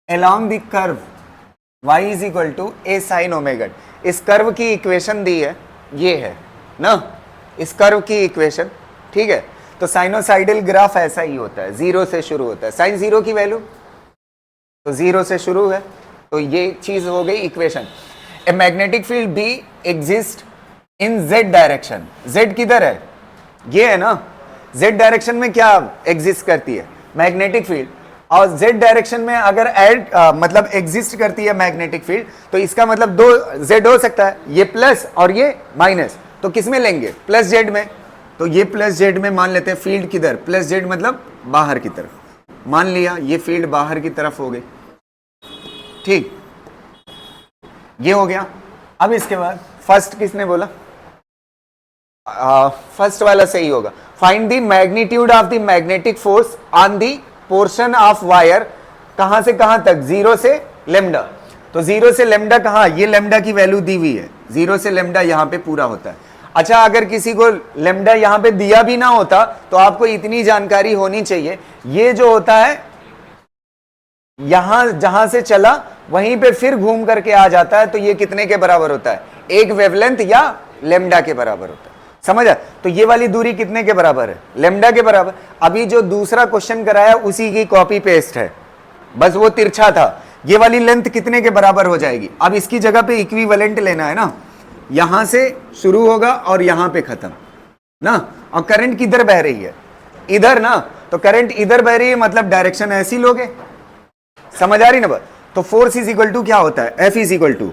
along the curve y is equal to a sin omega। इस कर्व की इक्वेशन दी है, ये है ना, इस कर्व की इक्वेशन, ठीक है। तो साइनोसाइडल ग्राफ ऐसा ही होता है, जीरो से शुरू होता है, साइन जीरो की वैल्यू तो जीरो से शुरू है, तो ये चीज हो गई equation. A magnetic field B exist in Z direction, Z किधर है, ये है ना, जेड डायरेक्शन में क्या एग्जिस्ट करती है, मैग्नेटिक फील्ड। और जेड डायरेक्शन में अगर मतलब एग्जिस्ट करती है मैग्नेटिक फील्ड, तो इसका मतलब दो जेड हो सकता है, ये प्लस और ये माइनस, तो किस में लेंगे, प्लस जेड में। तो ये प्लस जेड में मान लेते हैं, फील्ड किधर, प्लस जेड मतलब बाहर की तरफ, मान लिया ये फील्ड बाहर की तरफ हो गई, ठीक, ये हो गया। अब इसके बाद फर्स्ट किसने बोला, फर्स्ट वाला सही होगा। Find the magnitude of the magnetic force on the portion of wire, कहां से कहां तक, जीरो से लेमडा। तो जीरो से लेमडा कहां, ये लेमडा की वैल्यू दी हुई है, जीरो से लेमडा यहां पे पूरा होता है। अच्छा अगर किसी को लेमडा यहां पे दिया भी ना होता तो आपको इतनी जानकारी होनी चाहिए, ये जो होता है यहां जहां से चला वहीं पे फिर घूम करके आ जाता है, तो ये कितने के बराबर होता है, एक वेवलेंथ या लेमडा के बराबर होता है, समझा। तो ये वाली दूरी कितने के बराबर है, लेमडा के बराबर। अभी जो दूसरा क्वेश्चन कराया उसी की कॉपी पेस्ट है, बस वो तिरछा था। ये वाली लेंथ कितने के बराबर हो जाएगी, अब इसकी जगह पे इक्विवेलेंट लेना है ना, यहां से शुरू होगा और यहां पे खत्म ना। और करंट किधर बह रही है, इधर ना, तो करंट इधर बह रही है मतलब डायरेक्शन ऐसी लोगे, समझ आ रही ना बात। तो फोर्स इज इक्वल टू क्या होता है, F is equal to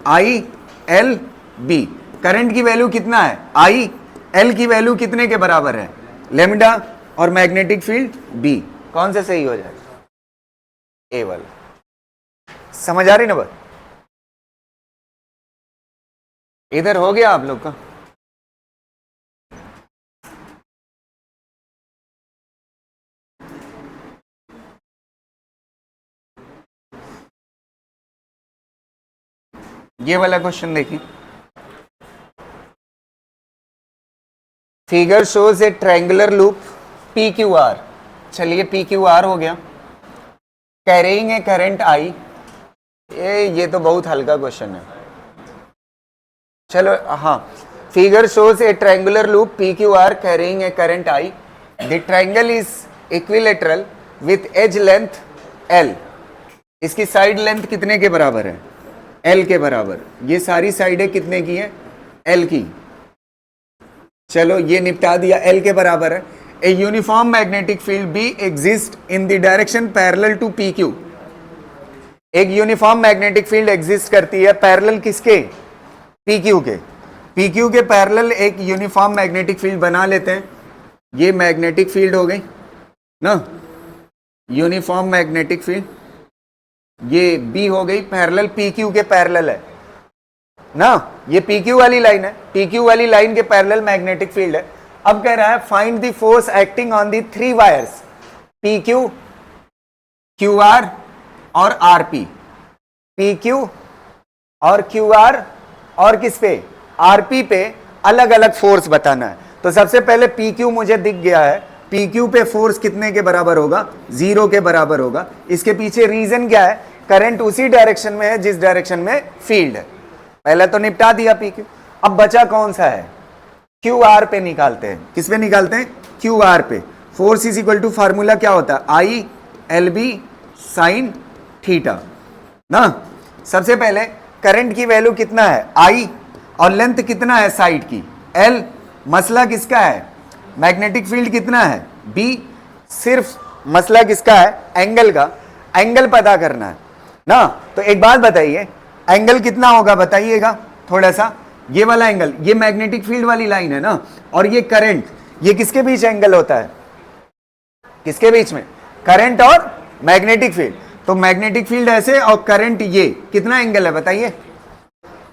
I L B. Current की वैल्यू कितना है, आई, एल की वैल्यू कितने के बराबर है, लेमडा, और मैग्नेटिक फील्ड बी, कौन से सही हो जाएगा, ए वाला। समझ आ रही ना बात। इधर हो गया आप लोग का? ये वाला क्वेश्चन देखिए, figure shows a triangular loop P Q are. चलिए पी क्यू आर हो गया, कैरिंग ए करंट आई। ये तो बहुत हल्का क्वेश्चन है। चलो हाँ, figure shows a triangular loop P Q R carrying a current I. The triangle is equilateral with edge length L. इसकी साइड लेंथ कितने के बराबर है? एल के बराबर। ये सारी साइडें कितने की है? एल की। चलो ये निपटा दिया, एल के बराबर है। A uniform magnetic field B exist in the direction parallel to P Q. एक यूनिफॉर्म मैग्नेटिक फील्ड एग्जिस्ट करती है पैरेलल किसके? पी क्यू के। पी क्यू के पैरेलल एक यूनिफॉर्म मैग्नेटिक फील्ड बना लेते हैं। ये मैग्नेटिक फील्ड हो गई ना, यूनिफॉर्म मैग्नेटिक फील्ड। ये बी हो गई, पैरेलल पी क्यू के पैरेलल है ना, ये पी क्यू वाली लाइन है, पी क्यू वाली लाइन के पैरेलल मैग्नेटिक फील्ड है। अब कह रहा है find the force acting on the three wires P Q, Q R और आर पी। पी क्यू और क्यू आर और किस पे? आर पी पे अलग अलग फोर्स बताना है। तो सबसे पहले पी क्यू मुझे दिख गया है, पी क्यू पे फोर्स कितने के बराबर होगा? 0 के बराबर होगा। इसके पीछे रीजन क्या है? करंट उसी डायरेक्शन में है जिस डायरेक्शन में फील्ड है। पहले तो निपटा दिया पी क्यू। अब बचा कौन सा है? क्यू आर पे निकालते हैं। किस पे निकालते हैं? क्यू आर पे। Force is equal to formula क्या होता है? I L B sine theta ना। सबसे पहले करंट की वैल्यू कितना है? आई, और लेंथ कितना है साइड की? एल। मसला किसका है? मैग्नेटिक फील्ड कितना है? बी। सिर्फ मसला किसका है? एंगल का। एंगल पता करना है ना। तो एक बात बताइए, एंगल कितना होगा बताइएगा थोड़ा सा। ये वाला एंगल, ये मैग्नेटिक फील्ड वाली लाइन है ना, और ये करंट, ये किसके बीच एंगल होता है? किसके बीच में? करंट और मैग्नेटिक फील्ड। तो मैग्नेटिक फील्ड ऐसे और करंट ये, कितना एंगल है बताइए?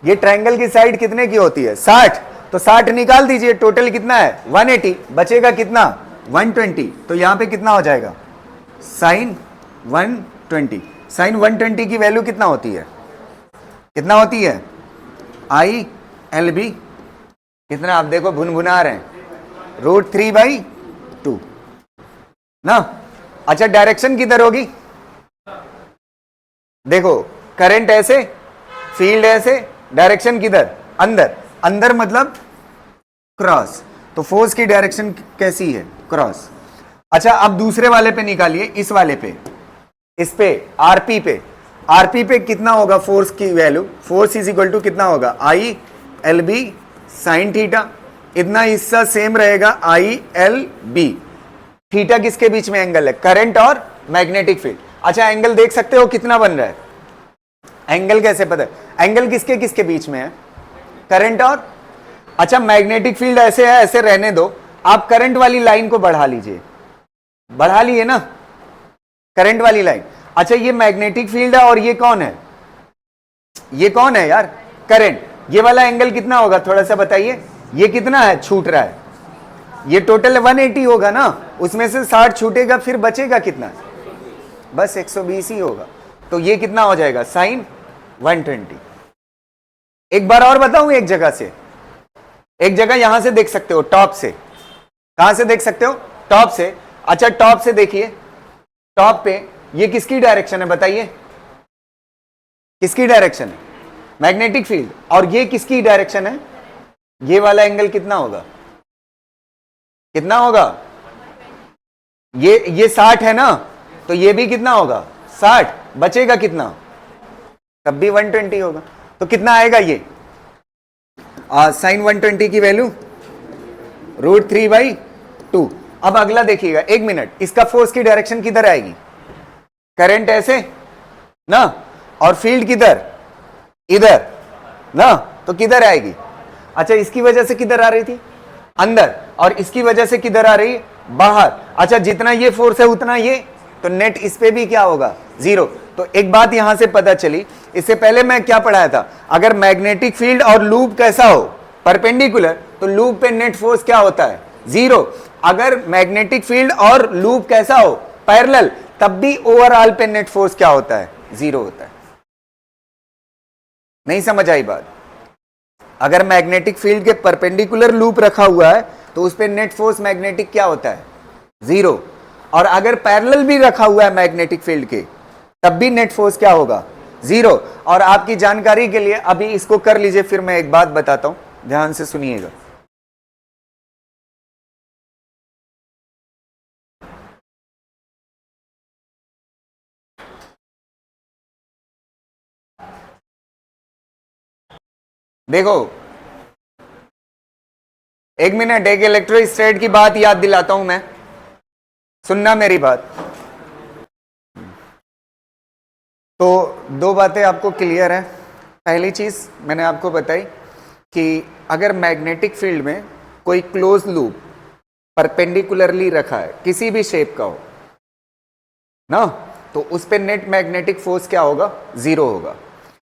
ये ट्रायंगल की साइड कितने की होती है? 60। तो 60 निकाल दीजिए, टोटल कितना है? 180। बचेगा कितना? 120। तो यहां पे कितना हो जाएगा? साइन 120। साइन 120 की वैल्यू कितना होती है? कितना होती है? आई एल बी कितना? आप देखो भुनभुना रहे हैं, √3/2 ना। अच्छा डायरेक्शन किधर होगी? देखो करंट ऐसे, फील्ड ऐसे, डायरेक्शन किधर? अंदर। अंदर मतलब क्रॉस। तो फोर्स की डायरेक्शन कैसी है? क्रॉस। अच्छा अब दूसरे वाले पे निकालिए, इस वाले पे, इस पे आरपी पे। आरपी पे कितना होगा फोर्स की वैल्यू? फोर्स इज इक्वल टू कितना होगा? I L B sine theta. इतना हिस्सा सेम रहेगा, आई एल बी। थीटा किसके बीच में एंगल है? करंट और मैग्नेटिक फील्ड। अच्छा एंगल देख सकते हो कितना बन रहा है? एंगल कैसे पता है? एंगल किसके किसके बीच में है? करंट और। अच्छा मैग्नेटिक फील्ड ऐसे है, ऐसे रहने दो, आप करंट वाली लाइन को बढ़ा लीजिए। बढ़ा लिए ना करंट वाली लाइन। अच्छा ये मैग्नेटिक फील्ड है और ये कौन है? ये कौन है यार? करंट। ये वाला एंगल कितना होगा थोड़ा सा बताइए? ये कितना है छूट रहा है? ये टोटल 180 होगा ना, उसमें से 60 छूटेगा, फिर बचेगा कितना? बस 120 ही होगा। तो ये कितना हो जाएगा? साइन 120। एक बार और बताऊं, एक जगह से, एक जगह यहां से देख सकते हो, टॉप से। कहां से देख सकते हो? टॉप से। अच्छा टॉप से देखिए, टॉप पे ये किसकी डायरेक्शन है बताइए? किसकी डायरेक्शन है? Magnetic field. और ये किसकी डायरेक्शन है? ये वाला एंगल कितना होगा? कितना होगा? ये 60 है ना, तो ये भी कितना होगा? 60। बचेगा कितना? तब भी 120 होगा। तो कितना आएगा ये? साइन 120 की वैल्यू √3/2। अब अगला देखिएगा, 1 मिनट, इसका फोर्स की डायरेक्शन किधर आएगी? करंट ऐसे ना, और फील्ड किधर? इधर ना, तो किधर आएगी? अच्छा इसकी वजह से किधर आ रही थी? अंदर। और इसकी वजह से किधर आ रही है? बाहर। अच्छा जितना ये फोर्स है उतना ये, तो नेट इस पे भी क्या होगा? 0। तो एक बात यहां से पता चली, इससे पहले मैं क्या पढ़ाया था, अगर मैग्नेटिक फील्ड और लूप कैसा हो, परपेंडिकुलर, तो लूप पे नेट फोर्स क्या होता है, जीरो। अगर मैग्नेटिक फील्ड और लूप कैसा हो, पैरेलल, तब भी ओवरऑल पे नेट फोर्स क्या होता है, जीरो होता है। नहीं समझ आई बात? अगर मैग्नेटिक फील्ड के परपेंडिकुलर लूप रखा हुआ है तो उस पे नेट फोर्स मैग्नेटिक क्या होता है, जीरो। और अगर पैरेलल भी रखा हुआ है मैग्नेटिक फील्ड के, तब भी नेट फोर्स क्या होगा, जीरो। और आपकी जानकारी के लिए अभी इसको कर लीजिए, फिर मैं एक बात बताता हूं, ध्यान से सुनिएगा। देखो, एक मिनट, एक इलेक्ट्रोस्टैट की बात याद दिलाता हूं मैं, सुनना मेरी बात। तो दो बातें आपको क्लियर है। पहली चीज मैंने आपको बताई कि अगर मैग्नेटिक फील्ड में कोई क्लोज लूप परपेंडिकुलरली रखा है, किसी भी शेप का हो ना, तो उस पे नेट मैग्नेटिक फोर्स क्या होगा, जीरो होगा।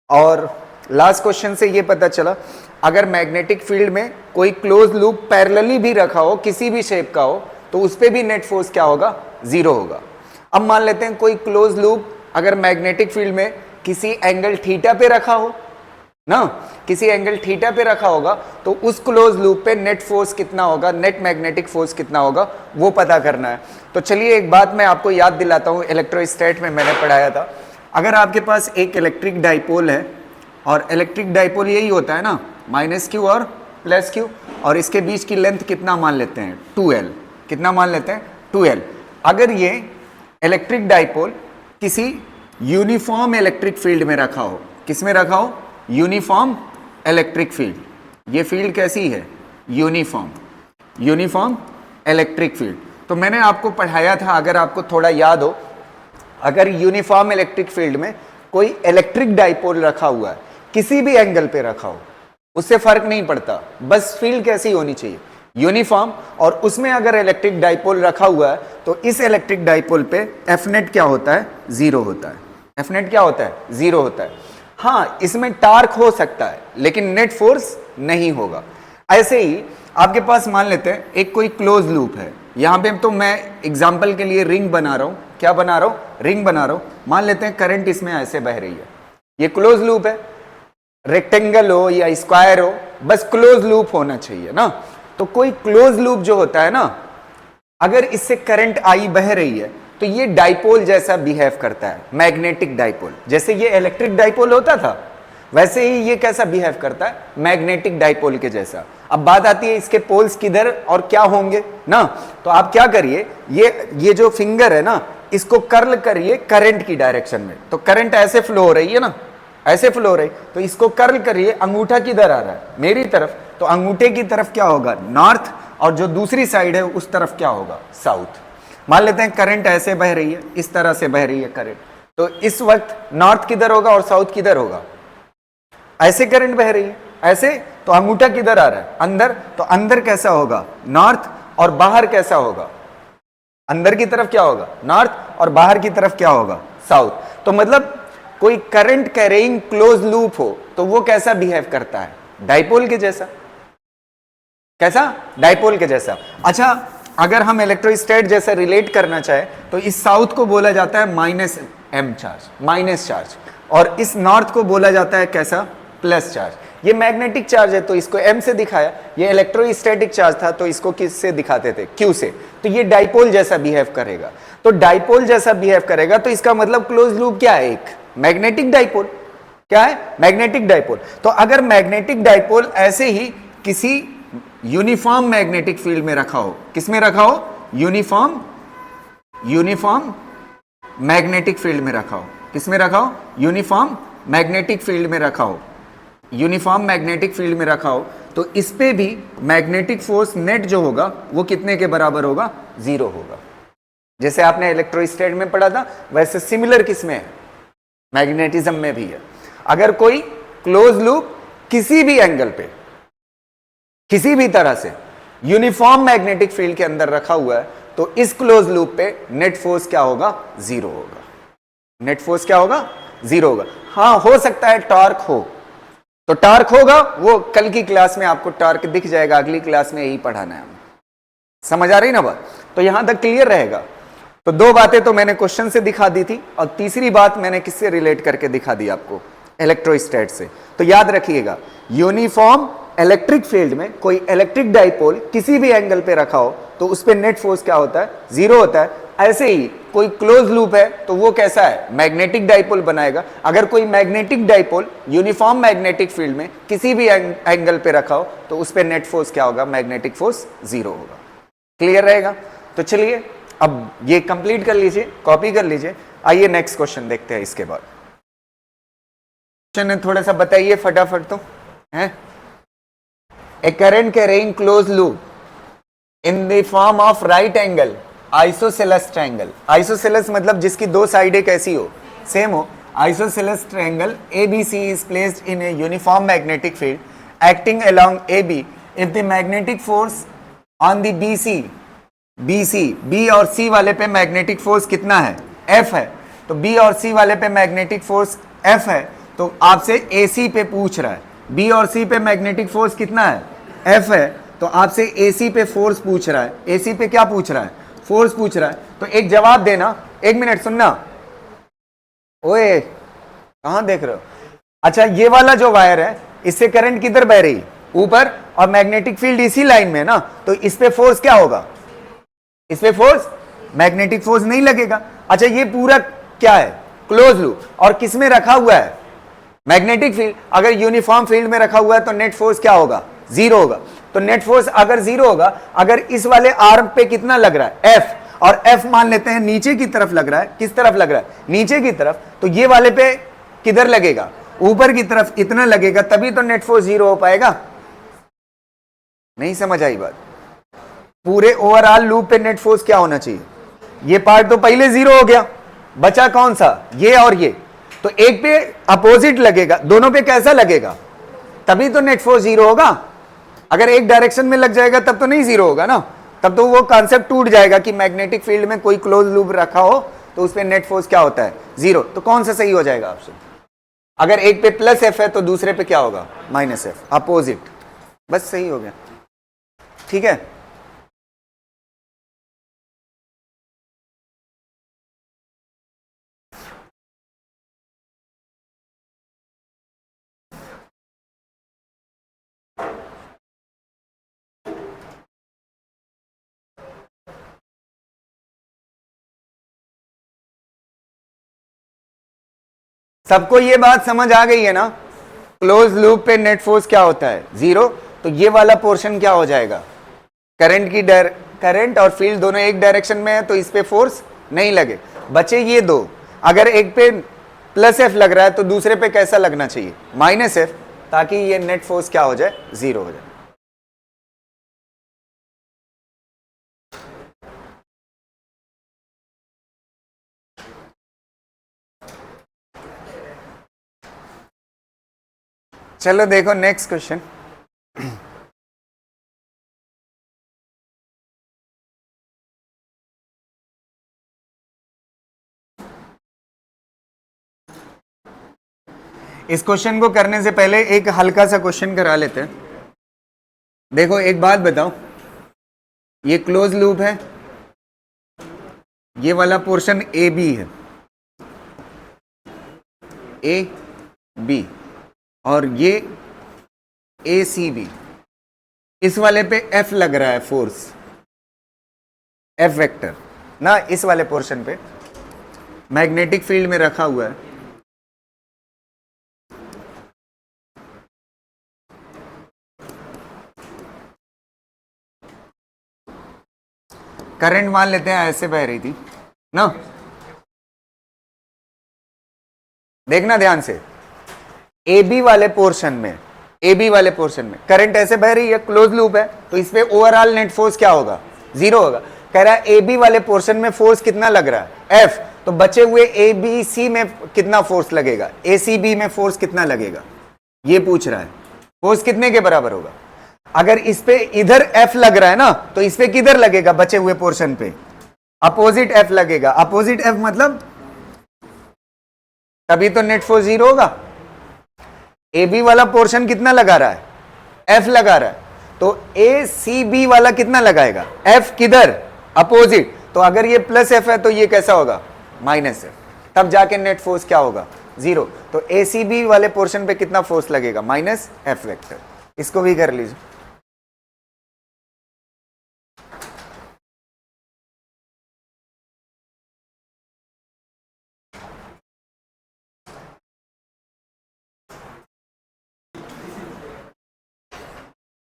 और लास्ट क्वेश्चन से ये पता चला, अगर मैग्नेटिक फील्ड में कोई क्लोज लूप पैरेलली भी रखा हो, किसी भी शेप का हो, तो उस पे भी नेट फोर्स क्या होगा, जीरो होगा। अब मान लेते हैं कोई क्लोज लूप अगर मैग्नेटिक फील्ड में किसी एंगल थीटा पे रखा हो ना, किसी एंगल थीटा पे रखा होगा, तो उस क्लोज लूप पे नेट फोर्स कितना होगा, नेट मैग्नेटिक फोर्स कितना होगा, वो पता करना है। तो चलिए एक बात मैं आपको याद दिलाता हूं, इलेक्ट्रोस्टैट में मैंने पढ़ाया था। अगर आपके पास एक इलेक्ट्रिक डाइपोल है, और इलेक्ट्रिक डाइपोल यही होता है ना, माइनस क्यू और प्लस क्यू, और इसके बीच की लेंथ कितना मान लेते हैं, 2l। कितना मान लेते हैं, 2l। अगर ये इलेक्ट्रिक डाइपोल किसी यूनिफॉर्म इलेक्ट्रिक फील्ड में रखा हो, किस में रखा हो, यूनिफॉर्म इलेक्ट्रिक फील्ड। ये फील्ड कैसी है, यूनिफॉर्म, यूनिफॉर्म इलेक्ट्रिक फील्ड। तो मैंने आपको पढ़ाया था, अगर आपको थोड़ा याद हो, अगर यूनिफॉर्म इलेक्ट्रिक फील्ड में कोई इलेक्ट्रिक डाइपोल रखा हुआ है, किसी भी एंगल पे रखा हो, उससे फर्क नहीं पड़ता, बस फील्ड कैसी होनी चाहिए, यूनिफॉर्म। और उसमें अगर इलेक्ट्रिक डाइपोल रखा हुआ है, तो इस इलेक्ट्रिक डाइपोल पे एफ नेट क्या होता है, जीरो होता है। एफ नेट क्या होता है, जीरो होता है। हाँ, इसमें टार्क हो सकता है, लेकिन नेट फोर्स नहीं होगा। ऐसे ही आपके पास मान लेते हैं एक कोई क्लोज लूप है, यहां पे तो मैं एग्जांपल के लिए रिंग बना रहा हूं, क्या बना रहा हूं, रिंग बना रहा हूं। मान लेते हैं करंट इसमें ऐसे बह रही है, ये क्लोज लूप है, रेक्टेंगल हो या स्क्वायर हो, बस क्लोज लूप होना चाहिए ना। तो कोई क्लोज लूप जो होता है ना, अगर इससे करंट आई बह रही है, तो ये डाइपोल जैसा बिहेव करता है, मैग्नेटिक डाइपोल। जैसे ये इलेक्ट्रिक डाइपोल होता था, वैसे ही ये कैसा बिहेव करता है, मैग्नेटिक डाइपोल के जैसा। अब बात आती है इसके पोल्स किधर और क्या होंगे ना, तो आप क्या करिए, ये जो फिंगर है ना, इसको कर्ल करिए करंट की डायरेक्शन में। तो करंट ऐसे फ्लो हो रही है ना, ऐसे फ्लो हो रही, तो इसको कर्ल करिए, अंगूठा किधर आ रहा है, मेरी तरफ, तो अंगूठे की तरफ क्या होगा, नॉर्थ, और जो दूसरी साइड है उस तरफ क्या होगा, साउथ। मान लेते हैं करंट ऐसे बह रही है, इस तरह से बह रही है करंट, तो इस वक्त नॉर्थ किधर होगा और साउथ किधर होगा, ऐसे करंट बह रही है, ऐसे, तो अंगूठा किधर आ रहा है, अंदर, तो अंदर कैसा होगा, नॉर्थ, और बाहर कैसा होगा, अंदर की तरफ क्या होगा, नॉर्थ, और बाहर की तरफ क्या होगा, साउथ। तो मतलब कोई करंट कैरिंग क्लोज लूप हो, तो वो कैसा बिहेव करता है, डाइपोल के जैसा। कैसा, डाइपोल के जैसा। अच्छा, अगर हम इलेक्ट्रोस्टैट जैसा रिलेट करना चाहे, तो इस साउथ को बोला जाता है minus M charge, minus charge, और इस नॉर्थ को बोला जाता है कैसा, प्लस चार्ज। ये मैग्नेटिक चार्ज है तो इसको एम से दिखाया, ये इलेक्ट्रोस्टैटिक चार्ज था तो इसको किस से दिखाते थे, क्यू से। तो ये डाइपोल जैसा बिहेव करेगा। तो डाइपोल जैसा बिहेव करेगा, तो इसका मतलब क्लोज लूप क्या है, एक मैग्नेटिक डाइपोल। क्या है, मैग्नेटिक डाइपोल। तो अगर मैग्नेटिक डाइपोल ऐसे ही किसी यूनिफॉर्म मैग्नेटिक फील्ड में रखा हो, किस में रखा हो, यूनिफॉर्म मैग्नेटिक फील्ड में रखा हो, किस में रखा हो, यूनिफॉर्म मैग्नेटिक फील्ड में रखा हो, यूनिफॉर्म मैग्नेटिक फील्ड में रखा हो, तो इस पे भी मैग्नेटिक फोर्स नेट जो होगा वो कितने के बराबर होगा, जीरो होगा। जैसे आपने इलेक्ट्रोस्टैट में पढ़ा था, वैसे सिमिलर किसमें है, मैग्नेटिज्म में भी है। अगर कोई क्लोज लूप किसी भी एंगल पे, किसी भी तरह से यूनिफॉर्म मैग्नेटिक फील्ड के अंदर रखा हुआ है, तो इस क्लोज लूप पे नेट फोर्स क्या होगा, जीरो होगा। नेट फोर्स क्या होगा? जीरो होगा। हाँ, हो सकता है टॉर्क हो, तो टॉर्क होगा, वो कल की क्लास में आपको टॉर्क दिख जाएगा, अगली क्लास में यही पढ़ाना है हमें। समझ आ रही ना बात? तो यहां तक क्लियर रहेगा। तो दो बातें तो मैंने क्वेश्चन से दिखा दी थी, और तीसरी बात मैंने किससे रिलेट करके दिखा दी आपको? इलेक्ट्रोस्टैट से। तो याद रखिएगा, यूनिफॉर्म इलेक्ट्रिक फील्ड में कोई इलेक्ट्रिक डाइपोल किसी भी एंगल पे रखा हो तो उस पे नेट फोर्स क्या होता है? जीरो होता है। ऐसे ही कोई क्लोज लूप है तो वो कैसा है? मैग्नेटिक डाइपोल बनाएगा। अगर कोई magnetic dipole uniform magnetic field में किसी भी एंगल पे रखा हो तो उस पे नेट फोर्स क्या होगा? मैग्नेटिक फोर्स जीरो होगा। क्लियर रहेगा? तो चलिए अब ये कंप्लीट कर लीजिए, कॉपी कर लीजिए। आइए नेक्स्ट क्वेश्चन देखते हैं। इसके बाद क्वेश्चन है, थोड़ा सा बताइए फटाफट तो है। A current carrying close loop in the form of right angle isosceles triangle. Isosceles मतलब जिसकी दो साइडें कैसी हो? सेम हो। Isosceles triangle ABC is placed in a uniform magnetic field acting along AB if the magnetic force on the B और C वाले पे मैग्नेटिक फोर्स कितना है? F है। तो B और C वाले पे मैग्नेटिक फोर्स F है, तो आपसे AC पे पूछ रहा है। B और C पे मैग्नेटिक फोर्स कितना है? F है, तो आपसे AC पे फोर्स पूछ रहा है। AC पे क्या पूछ रहा है? फोर्स पूछ रहा है। तो एक जवाब देना। एक मिनट सुनना, ओए कहां देख रहे हो? अच्छा, ये वाला जो वायर है इससे करंट किधर बह रही? ऊपर, और मैग्नेटिक फील्ड इसी लाइन में ना, तो इस पे फोर्स क्या होगा? इस पे फोर्स, मैग्नेटिक फोर्स नहीं लगेगा। अच्छा, ये पूरा क्या है? Close loop. और किस में रखा हुआ है? Magnetic field. अगर यूनिफॉर्म फील्ड में रखा हुआ है तो नेट फोर्स क्या होगा? जीरो होगा। तो नेट फोर्स अगर जीरो होगा, अगर इस वाले आर्म पे कितना लग रहा है? F, और F मान लेते हैं नीचे की तरफ लग रहा है। किस तरफ लग रहा है? नीचे की तरफ। तो ये वाले पे किधर लगेगा? ऊपर की तरफ इतना लगेगा, तभी तो नेट फोर्स जीरो हो पाएगा। नहीं समझ आई बात? पूरे ओवरऑल लूप पे नेट फोर्स क्या होना चाहिए? ये पार्ट तो पहले जीरो हो गया, बचा कौन सा? ये और ये। तो एक पे अपोजिट लगेगा, दोनों पे कैसा लगेगा? तभी तो नेट फोर्स जीरो होगा। अगर एक डायरेक्शन में लग जाएगा तब तो नहीं जीरो होगा ना, तब तो वो कॉन्सेप्ट टूट जाएगा कि मैग्नेटिक फील्ड में कोई क्लोज लूप रखा हो तो उस पे नेट फोर्स क्या होता है? जीरो। तो कौन सा सही हो जाएगा ऑप्शन? अगर एक पे प्लस F है तो दूसरे पे क्या होगा? Minus F, opposite. बस सही हो गया। ठीक है, सबको ये बात समझ आ गई है ना? क्लोज लूप पे नेट फोर्स क्या होता है? जीरो। तो ये वाला पोर्शन क्या हो जाएगा? करंट और फील्ड दोनों एक डायरेक्शन में है तो इस पे फोर्स नहीं लगे। बचे ये दो। अगर एक पे प्लस F लग रहा है तो दूसरे पे कैसा लगना चाहिए? माइनस F, ताकि ये नेट फोर्स क्या हो जाए? जीरो हो जाए। चलो देखो नेक्स्ट क्वेश्चन। इस क्वेश्चन को करने से पहले एक हल्का सा क्वेश्चन करा लेते हैं। देखो एक बात बताओ, ये क्लोज लूप है, ये वाला पोर्शन ए बी है, ए बी, और ये ए सी बी। इस वाले पे F लग रहा है फोर्स, F वेक्टर ना, इस वाले पोर्शन पे मैग्नेटिक फील्ड में रखा हुआ है। करंट मान लेते हैं ऐसे बह रही थी ना, देखना ध्यान से। AB वाले पोर्शन में, AB वाले पोर्शन में करंट ऐसे बह रही है, क्लोज लूप है, तो इस पे ओवरऑल नेट फोर्स क्या होगा? जीरो होगा। कह रहा है AB वाले पोर्शन में फोर्स कितना लग रहा है? F। तो बचे हुए ABC में कितना फोर्स लगेगा? ACB में फोर्स कितना लगेगा? ये पूछ रहा है। फोर्स कितने के बराबर होगा? अगर इस पे इधर F लग रहा है ना, तो इस पे किधर लगेगा? बचे हुए पोर्शन पे अपोजिट F लगेगा। अपोजिट F मतलब तभी तो नेट फोर्स 0 होगा। ए बी वाला पोर्शन कितना लगा रहा है, एफ लगा रहा है, तो ए सी बी वाला कितना लगाएगा, एफ किधर, अपोजिट। तो अगर ये प्लस एफ है तो ये कैसा होगा, माइनस एफ, तब जाके नेट फोर्स क्या होगा, 0। तो ए सी बी वाले पोर्शन पे कितना फोर्स लगेगा, माइनस एफ वेक्टर। इसको भी कर लीजिए।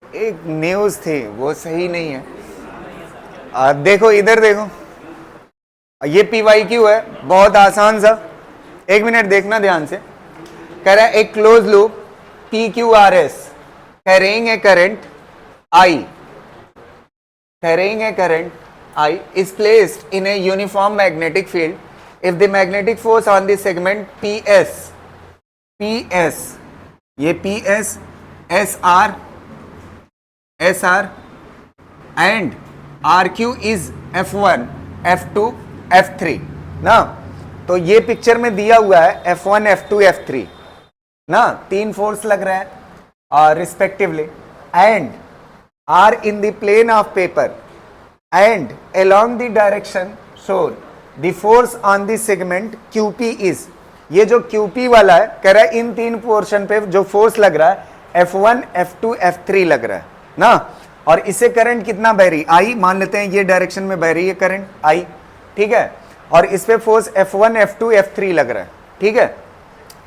एक न्यूज थी वो सही नहीं है। देखो इधर देखो, ये पी वाई क्यू है, बहुत आसान सा, 1 मिनट देखना ध्यान से। कह रहा है एक close loop P Q R S carrying a current I, carrying a current I is placed in a uniform magnetic field if the magnetic force on the segment P S, ये P S, S R and R Q is F1, F2, F3 ना। तो ये picture में दिया हुआ है F1, F2, F3 ना, 3 force लग रहा है respectively, and are in the plane of paper and along the direction shown the force on the segment QP is, ये जो QP वाला है कह रहा है इन 3 पोर्शन पे जो फोर्स लग रहा है F1, F2, F3 लग रहा है ना। और इससे करंट कितना बह रही, आई मान लेते हैं, ये डायरेक्शन में बह रही है करंट आई, ठीक है, और इस पे फोर्स F1, F2, F3 लग रहा है, ठीक है।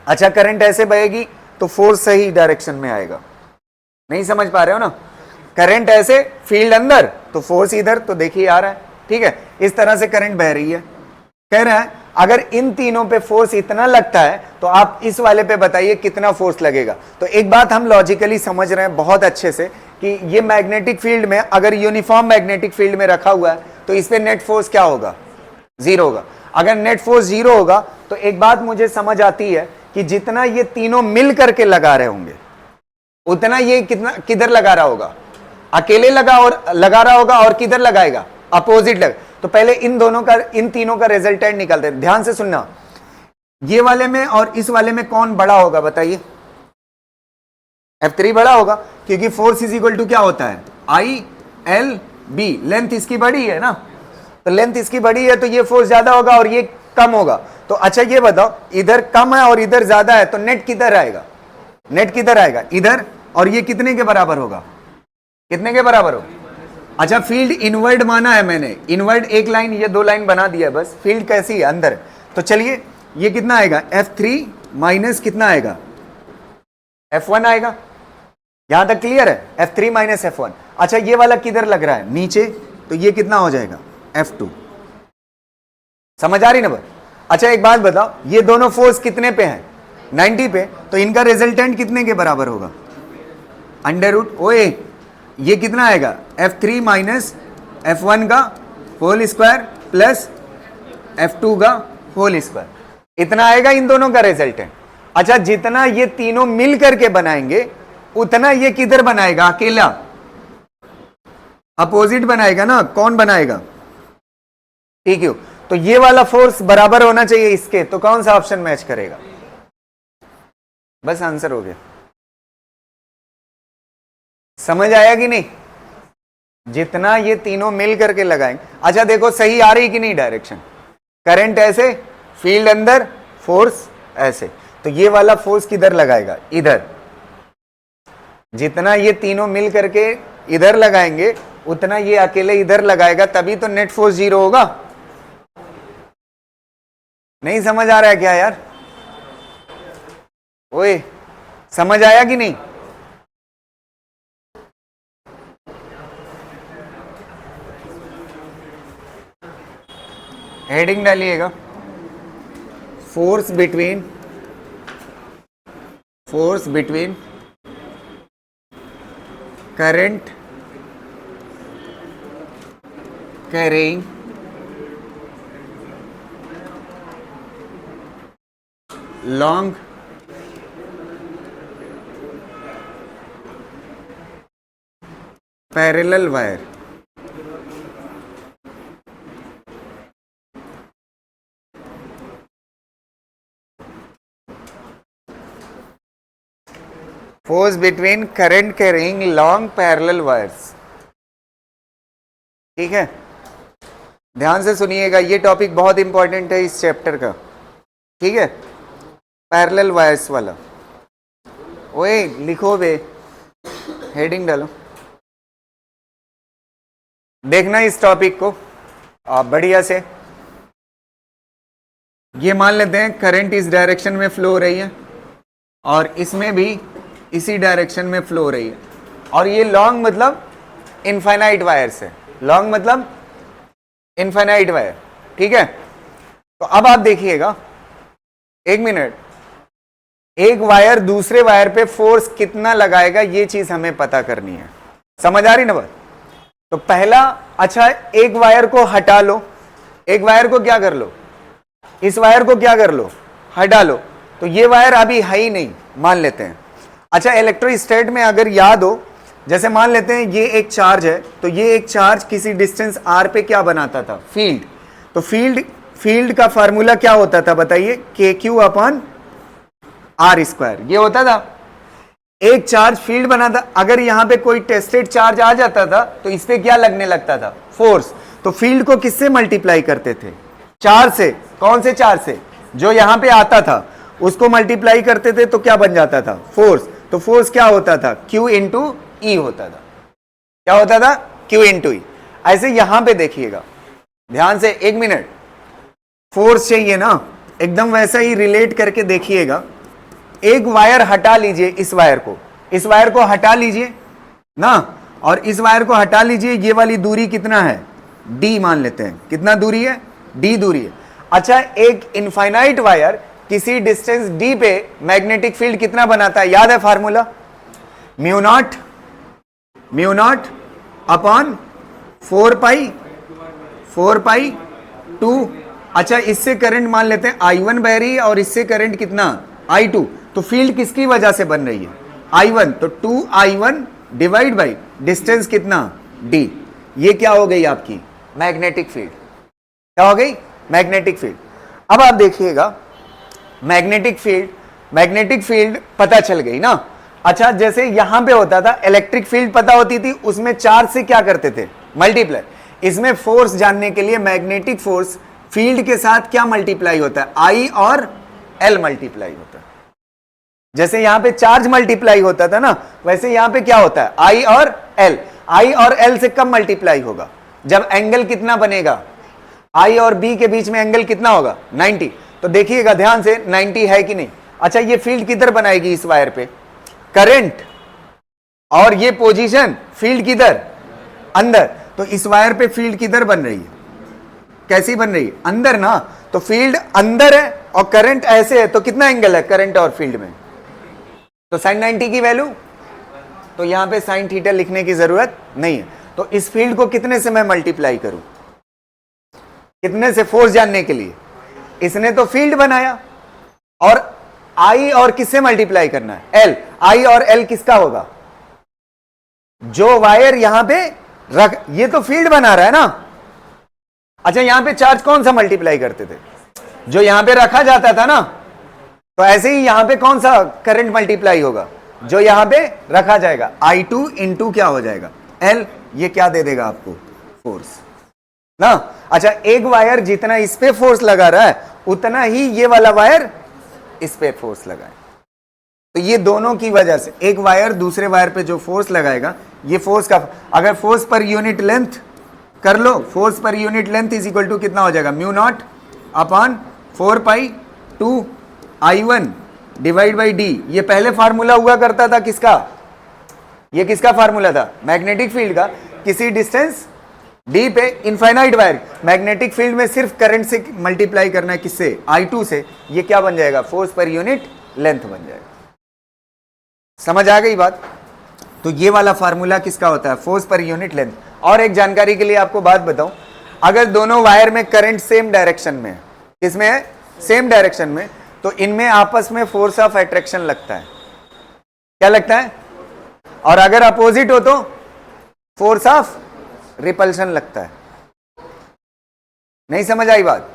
अच्छा करंट ऐसे बहेगी तो फोर्स सही डायरेक्शन में आएगा, नहीं समझ पा रहे हो ना, करंट ऐसे, फील्ड अंदर तो फोर्स इधर, तो देखिए आ रहा है, ठीक है, इस तरह से करंट बह रही है। कह रहा है अगर इन तीनों पे फोर्स इतना लगता है तो आप इस वाले पे बताइए कितना फोर्स लगेगा। तो एक बात हम लॉजिकली समझ रहे हैं बहुत अच्छे से कि ये मैग्नेटिक फील्ड में, अगर यूनिफॉर्म मैग्नेटिक फील्ड में रखा हुआ है तो इस पे नेट फोर्स क्या होगा, 0 होगा। अगर नेट फोर्स 0 होगा तो एक बात मुझे समझ आती है कि जितना ये तीनों मिल करके लगा रहे होंगे उतना ये कितना किधर लगा रहा होगा, अकेले लगा रहा होगा और किधर लगाएगा, अपोजिट लगा। तो पहले इन दोनों का, इन तीनों का रिजल्टेंट निकालते हैं, ध्यान से सुनना। ये वाले में और इस वाले में कौन बड़ा होगा बताइए, F3 बड़ा होगा, क्योंकि फोर्स इज इक्वल टू क्या होता है, आई एल बी, लेंथ इसकी बड़ी है ना, तो लेंथ इसकी बड़ी है तो ये फोर्स ज्यादा होगा और ये कम होगा। तो अच्छा ये बताओ, इधर कम है और इधर ज्यादा है तो नेट किधर आएगा, नेट किधर आएगा, इधर, और ये कितने के बराबर होगा, कितने के बराबर होगा। अच्छा फील्ड इनवर्ड माना है मैंने, इनवर्ड एक लाइन, ये 2 लाइन बना दिया बस, फील्ड कैसी है अंदर। तो चलिए ये कितना आएगा, F3 माइनस कितना आएगा, F1 आएगा। यहां तक क्लियर है, F3 माइनस F1। अच्छा ये वाला किधर लग रहा है, नीचे, तो ये कितना हो जाएगा, F2। समझ आ रही ना बात। अच्छा एक बात बताओ, ये दोनों फोर्स कितने पे हैं, 90 पे, तो इनका रिजल्टेंट कितने के बराबर होगा, अंडर रूट, ओए ये कितना आएगा, F3 माइनस F1 का होल स्क्वायर प्लस F2 का होल स्क्वायर, इतना आएगा इन दोनों का रिजल्टेंट। अच्छा जितना ये तीनों मिल करके बनाएंगे उतना ये किधर बनाएगा, अकेला, अपोजिट बनाएगा ना, कौन बनाएगा, ठीक है। तो ये वाला फोर्स बराबर होना चाहिए इसके, तो कौन सा ऑप्शन मैच करेगा, बस आंसर हो गया। समझ आया कि नहीं, जितना ये तीनों मिल करके लगाएंगे। अच्छा देखो सही आ रही कि नहीं डायरेक्शन, करंट ऐसे, फील्ड अंदर, फोर्स ऐसे, तो ये वाला फोर्स किधर लगाएगा, इधर। जितना ये तीनों मिल करके इधर लगाएंगे उतना ये अकेले इधर लगाएगा, तभी तो नेट फोर्स 0 होगा। नहीं समझ आ रहा है क्या यार, ओए समझ आया कि नहीं। हेडिंग डालिएगा, force between current carrying long parallel wire force between current carrying long parallel wires. ठीक है, ध्यान से सुनिएगा, ये टॉपिक बहुत इंपॉर्टेंट है इस चैप्टर का। ठीक है, पैरेलल वायर्स वाला। ओए लिखो बे, हेडिंग डालो, देखना इस टॉपिक को आप बढ़िया से। ये मान लेते हैं करंट इस डायरेक्शन में फ्लो हो रही है और इसमें भी इसी डायरेक्शन में फ्लो हो रही है, और ये लॉन्ग मतलब इनफाइनाइट वायर से, लॉन्ग मतलब इनफाइनाइट वायर। ठीक है, तो अब आप देखिएगा, एक मिनट, एक वायर दूसरे वायर पे फोर्स कितना लगाएगा, ये चीज हमें पता करनी है। समझ आ रही ना बात? तो पहला, अच्छा एक वायर को हटा लो, एक वायर को क्या कर लो, इस वायर को क्या कर लो, हटा लो, तो ये वायर अभी है ही नहीं, मान लेते हैं। अच्छा इलेक्ट्रोस्टैट में अगर याद हो, जैसे मान लेते हैं ये एक चार्ज है, तो ये एक चार्ज किसी डिस्टेंस r पे क्या बनाता था, फील्ड। तो फील्ड का फार्मूला क्या होता था बताइए, KQ अपॉन R स्क्वायर, ये होता था। एक चार्ज फील्ड बनाता, अगर यहां पे कोई टेस्टेड चार्ज आ जाता था तो इस पे क्या लगने लगता था, फोर्स। तो फील्ड को किससे मल्टीप्लाई करते थे, चार्ज से। कौन से चार्ज से, जो यहां पे आता था उसको मल्टीप्लाई करते थे तो क्या बन जाता था, फोर्स। तो फोर्स क्या होता था, Q इंटू E होता था। क्या होता था, Q इंटू E। ऐसे यहां पे देखिएगा ध्यान से, एक मिनट, फोर्स चाहिए ना, एकदम वैसा ही रिलेट करके देखिएगा। एक वायर हटा लीजिए, इस वायर को हटा लीजिए ना, और इस वायर को हटा लीजिए, ये वाली दूरी कितना है, D मान लेते हैं, कितना दूरी है, D दूरी है। अच्छा एक इनफाइनाइट वायर किसी डिस्टेंस D पे मैग्नेटिक फील्ड कितना बनाता है, याद है फार्मूला, म्यू नॉट अपॉन 4 पाई 2। अच्छा इससे करंट मान लेते हैं I1 बह रही है और इससे करंट कितना, I2। तो फील्ड किसकी वजह से बन रही है, I1, तो 2I1 डिवाइड बाई डिस्टेंस कितना, D। ये क्या हो गई आपकी मैग्नेटिक फील्ड, क्या हो गई, मैग्नेटिक फील्ड। अब आप देखिएगा, मैग्नेटिक फील्ड पता चल गई ना। अच्छा जैसे यहां पे होता था इलेक्ट्रिक फील्ड पता होती थी, उसमें चार्ज से क्या करते थे, मल्टीप्लाई। इसमें फोर्स जानने के लिए मैग्नेटिक फोर्स फील्ड के साथ क्या मल्टीप्लाई होता है, I और L मल्टीप्लाई होता है। जैसे यहां पे चार्ज मल्टीप्लाई होता था ना, वैसे यहां पे क्या होता है, I और L से कब मल्टीप्लाई होगा, जब एंगल कितना बनेगा, I और B के बीच में एंगल कितना होगा, 90। तो देखिएगा ध्यान से 90 है कि नहीं। अच्छा ये फील्ड किधर बनाएगी, इस वायर पे करंट, और ये पोजीशन फील्ड किधर, अंदर। तो इस वायर पे फील्ड किधर बन रही है, कैसी बन रही है, अंदर ना। तो फील्ड अंदर है और करंट ऐसे है, तो कितना एंगल है करंट और फील्ड में, तो sin 90 की वैल्यू, तो यहां पे sin थीटा लिखने की जरूरत नहीं है। तो इस फील्ड को कितने से मैं मल्टीप्लाई करूं, कितने से, फोर्स जानने के लिए। इसने तो फील्ड बनाया, और I और किससे मल्टीप्लाई करना है, L। I और L किसका होगा, जो वायर यहां पे रख, ये तो फील्ड बना रहा है ना। अच्छा यहां पे चार्ज कौन सा मल्टीप्लाई करते थे, जो यहां पे रखा जाता था ना। तो ऐसे ही यहां पे कौन सा करंट मल्टीप्लाई होगा, जो यहां पे रखा जाएगा, I2 इंटू क्या हो जाएगा, L। ये क्या दे देगा आपको, फोर्स ना। अच्छा एक वायर जितना इस पे फोर्स लगा रहा है, उतना ही ये वाला वायर इस पे फोर्स लगाए। तो ये दोनों की वजह से एक वायर दूसरे वायर पे जो फोर्स लगाएगा, ये फोर्स का, अगर फोर्स पर यूनिट लेंथ कर लो, force per unit length is equal to कितना हो जाएगा, mu naught upon 4 pi 2I1 divide by D। ये पहले फार्मूला हुआ करता था किसका, ये किसका फार्मूला था, मैग्नेटिक फील्ड का, किसी डिस्टेंस D पे इनफाइनाइट वायर। मैग्नेटिक फील्ड में सिर्फ करंट से मल्टीप्लाई करना है, किससे, I2 से। ये क्या बन जाएगा, फोर्स पर यूनिट लेंथ बन जाएगा। समझ आ गई बात। तो ये वाला फार्मूला किसका होता है, फोर्स पर यूनिट लेंथ। और एक जानकारी के लिए आपको बात बताऊं, अगर दोनों वायर में करंट सेम डायरेक्शन में है, किसमें है, सेम डायरेक्शन में, तो इनमें आपस में फोर्स ऑफ अट्रैक्शन लगता है। क्या लगता है, और अगर अपोजिट हो तो फोर्स ऑफ रिपल्शन लगता है। नहीं समझ आई बात।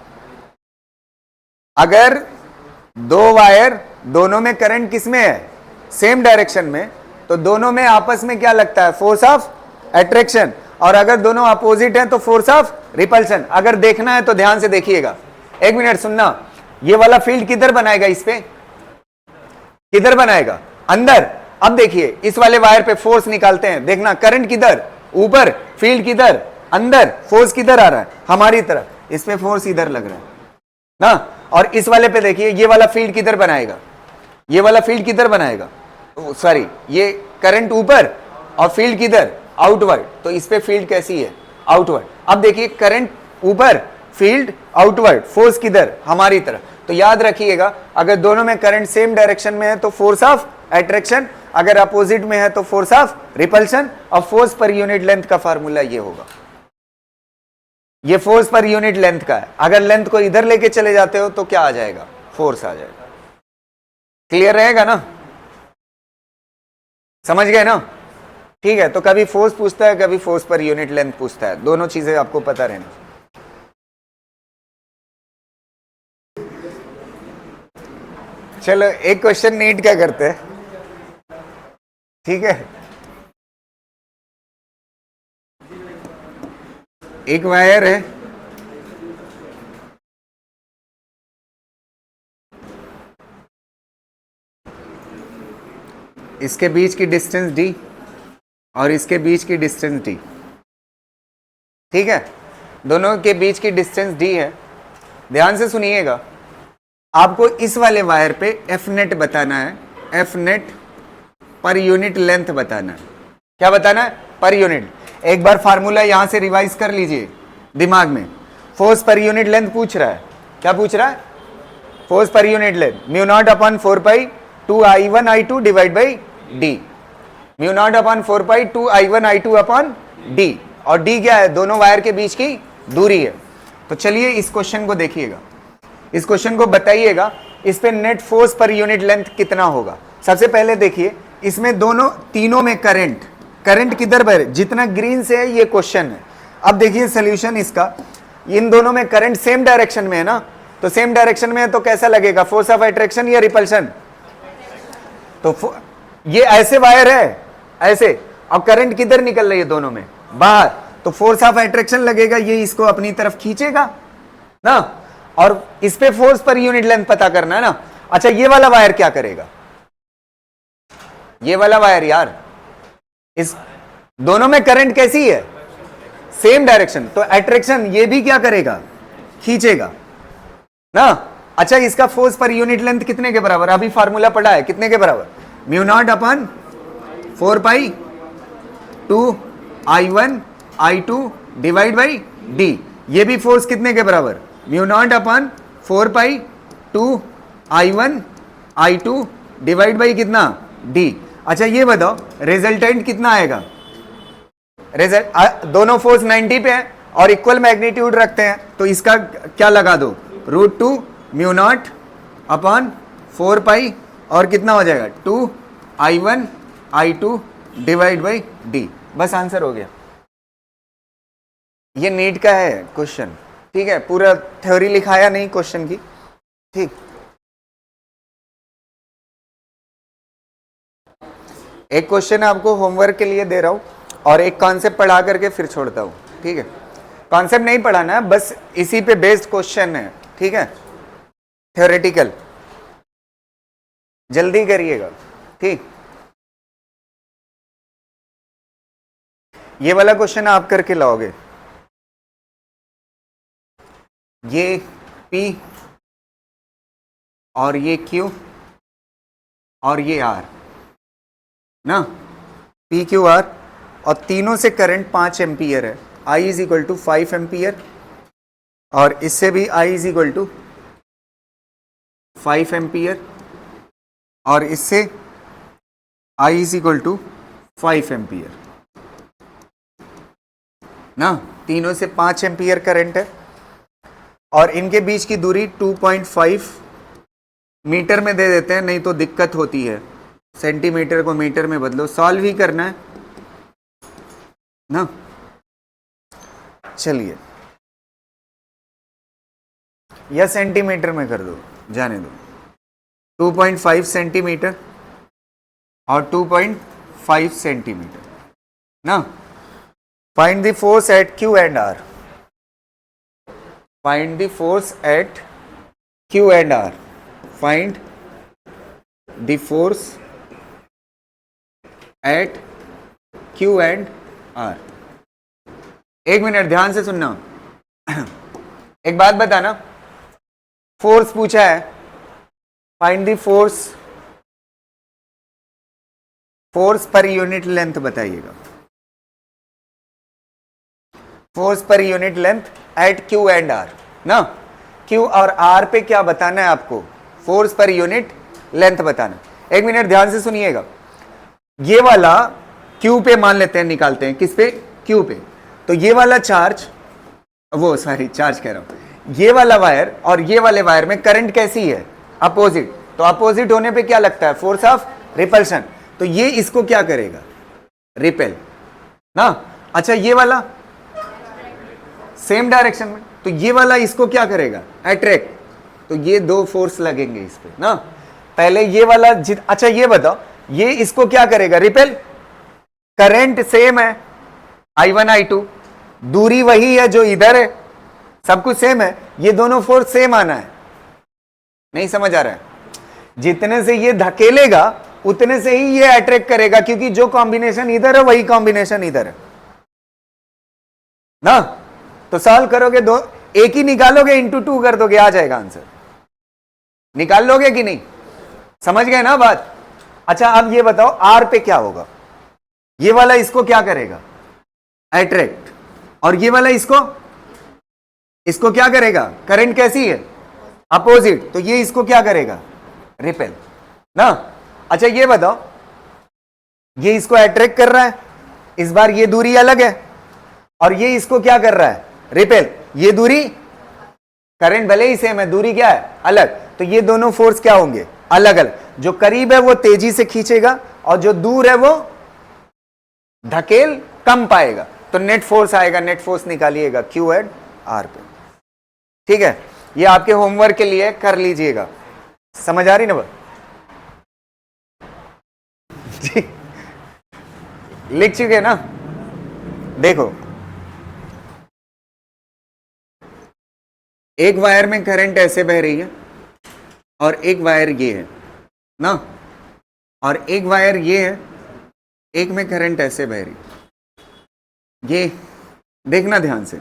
अगर दो वायर, दोनों में करंट किसमें है, सेम डायरेक्शन में, तो दोनों में आपस में क्या लगता है, फोर्स ऑफ अट्रैक्शन, और अगर दोनों अपोजिट हैं तो फोर्स ऑफ रिपल्शन। अगर देखना है तो ध्यान से देखिएगा, एक मिनट सुनना, ये वाला फील्ड किधर बनाएगा, इस पे किधर बनाएगा, अंदर। अब देखिए इस वाले वायर पे फोर्स निकालते हैं, देखना करंट किधर, ऊपर, फील्ड किधर, अंदर, फोर्स किधर आ रहा है, हमारी तरफ, इस पे फोर्स इधर लग रहा है ना। और इस वाले पे देखिए ये वाला फील्ड किधर बनाएगा, ये वाला फील्ड किधर बनाएगा, सॉरी ये करंट ऊपर और फील्ड किधर, आउटवर्ड, तो इस पे फील्ड कैसी है, आउटवर्ड। अब देखिए करंट ऊपर, फील्ड आउटवर्ड, फोर्स किधर, हमारी तरफ। तो याद रखिएगा अगर दोनों में करंट सेम डायरेक्शन में है तो फोर्स ऑफ अट्रैक्शन, अगर अपोजिट में है तो फोर्स ऑफ रिपल्शन। और फोर्स पर यूनिट लेंथ का फार्मूला ये होगा, ये फोर्स पर यूनिट लेंथ का है। अगर लेंथ को इधर लेके चले जाते हो तो क्या आ जाएगा, फोर्स आ जाएगा। क्लियर रहेगा ना, समझ गए ना, ठीक है। तो कभी फोर्स पूछता है, कभी फोर्स पर यूनिट लेंथ पूछता है, दोनों चीजें आपको पता रहना। चलो एक क्वेश्चन नीट क्या करते हैं, ठीक है। एक वायर है, इसके बीच की डिस्टेंस d और इसके बीच की डिस्टेंस d, ठीक है। दोनों के बीच की डिस्टेंस d है। ध्यान से सुनिएगा, आपको इस वाले वायर पे एफ नेट बताना है, एफ नेट पर यूनिट लेंथ बताना है। क्या बताना है, पर यूनिट। एक बार फार्मूला यहां से रिवाइज कर लीजिए दिमाग में। फोर्स पर यूनिट लेंथ पूछ रहा है, क्या पूछ रहा है, force per unit length mu naught upon 4 pi 2I1I2 divide by D, mu naught upon 4 pi 2I1I2 upon D. और डी क्या है, दोनों वायर के बीच की दूरी है। तो चलिए इस क्वेश्चन को देखिएगा, इस क्वेश्चन को बताइएगा, इस पे net force per unit length कितना होगा। सबसे पहले देखिए इसमें दोनों तीनों में करंट, करंट किधर बह, जितना ग्रीन से है ये क्वेश्चन है। अब देखिए सॉल्यूशन इसका, इन दोनों में करंट सेम डायरेक्शन में है ना, तो सेम डायरेक्शन में है तो कैसा लगेगा, फोर्स ऑफ अट्रैक्शन या रिपल्शन। तो ये ऐसे वायर है ऐसे, और करंट किधर निकल रही है, दोनों में बाहर, तो फोर्स ऑफ अट्रैक्शन लगेगा, ये इसको अपनी तरफ खींचेगा ना। और इस पे फोर्स पर यूनिट लेंथ पता करना है ना। अच्छा ये वाला वायर क्या करेगा, ये वाला वायर यार, इस दोनों में करंट कैसी है, सेम डायरेक्शन, तो अट्रैक्शन ये भी क्या करेगा, खींचेगा ना। अच्छा इसका फोर्स पर यूनिट लेंथ कितने के बराबर, अभी फार्मूला पढ़ा है, कितने के बराबर, mu naught upon 4 pi 2I1I2 divide by D. ये भी फोर्स कितने के बराबर, mu naught upon 4 pi 2I1I2 divide by कितना, डी। अच्छा ये बताओ रिजल्टेंट कितना आएगा, दोनों फोर्स 90 पे है और इक्वल मैग्नीट्यूड रखते हैं, तो इसका क्या लगा दो, √2 म्यू नॉट अपॉन 4 पाई और कितना हो जाएगा 2I1I2 डिवाइड बाई डी। बस आंसर हो गया। ये नीट का है क्वेश्चन, ठीक है, पूरा थ्योरी लिखाया नहीं क्वेश्चन की, ठीक। एक क्वेश्चन आपको होमवर्क के लिए दे रहा हूं और एक कॉन्सेप्ट पढ़ा करके फिर छोड़ता हूं, ठीक है। कॉन्सेप्ट नहीं पढ़ाना है, बस इसी पे बेस्ड क्वेश्चन है, ठीक है, थ्योरेटिकल। जल्दी करिएगा, ठीक। ये वाला क्वेश्चन आप करके लाओगे, ये P और ये Q और ये R ना, PQR, और तीनों से करंट 5 एम्पियर है, I is equal to 5 ampere, और इससे भी I is equal to 5 ampere, और इससे I is equal to 5 ampere ना, तीनों से 5 एम्पियर करंट है, और इनके बीच की दूरी 2.5 मीटर में दे देते हैं, नहीं तो दिक्कत होती है, सेंटीमीटर को मीटर में बदलो, सॉल्व ही करना है ना। चलिए या सेंटीमीटर में कर दो, जाने दो, 2.5 सेंटीमीटर और 2.5 सेंटीमीटर ना। Find the force at Q and R, find the force at Q and R, find the force at Q and R। एक मिनट ध्यान से सुनना। एक बात बताना, फोर्स पूछा है, find the force, force per unit length बताइएगा, force per unit length at Q and R ना। Q और R पे क्या बताना है आपको, फोर्स पर यूनिट लेंथ बताना। एक मिनट ध्यान से सुनिएगा। ये वाला Q पे मान लेते हैं, निकालते हैं किस पे, Q पे। तो ये वाला चार्ज, वो सॉरी चार्ज कह रहा हूं, ये वाला वायर और ये वाले वायर में करंट कैसी है, अपोजिट। तो अपोजिट होने पे क्या लगता है, फोर्स ऑफ रिपल्शन। तो ये इसको क्या करेगा, रिपेल ना। अच्छा ये वाला सेम डायरेक्शन में, तो ये वाला इसको क्या करेगा, अट्रैक्ट। तो ये दो फोर्स लगेंगे इस पे ना। पहले ये वाला अच्छा ये बताओ, ये इसको क्या करेगा, रिपेल। करंट सेम है I1 I2, दूरी वही है जो इधर है, सब कुछ सेम है, ये दोनों फोर्स सेम आना है। नहीं समझ आ रहा है, जितने से ये धकेलेगा उतने से ही ये अट्रैक्ट करेगा, क्योंकि जो कॉम्बिनेशन इधर है वही कॉम्बिनेशन इधर है ना। तो सॉल्व करोगे, दो एक ही निकालोगे, इंटू 2 कर दोगे, आ जाएगा आंसर। निकाल लोगे कि नहीं, समझ गए ना बात। अच्छा अब ये बताओ आर पे क्या होगा, ये वाला इसको क्या करेगा, अट्रैक्ट, और ये वाला इसको क्या करेगा, करंट कैसी है, अपोजिट। तो ये इसको क्या करेगा, रिपेल ना। अच्छा ये बताओ, ये इसको अट्रैक्ट कर रहा है, इस बार ये दूरी अलग है, और ये इसको क्या कर रहा है, रिपेल। ये दूरी, करंट भले ही सेम है, दूरी क्या है, अलग। तो ये दोनों फोर्स क्या होंगे, अलग अलग। जो करीब है वो तेजी से खींचेगा, और जो दूर है वो धकेल कम पाएगा। तो नेट फोर्स आएगा, नेट फोर्स निकालिएगा Q एंड R पे। ठीक है, ये आपके होमवर्क के लिए कर लीजिएगा। समझ आ रही ना बात जी, लिख चुके ना। देखो एक वायर में करंट ऐसे बह रही है, और एक वायर ये है ना, और एक वायर ये है, एक में करंट ऐसे बह रही है। ये देखना ध्यान से,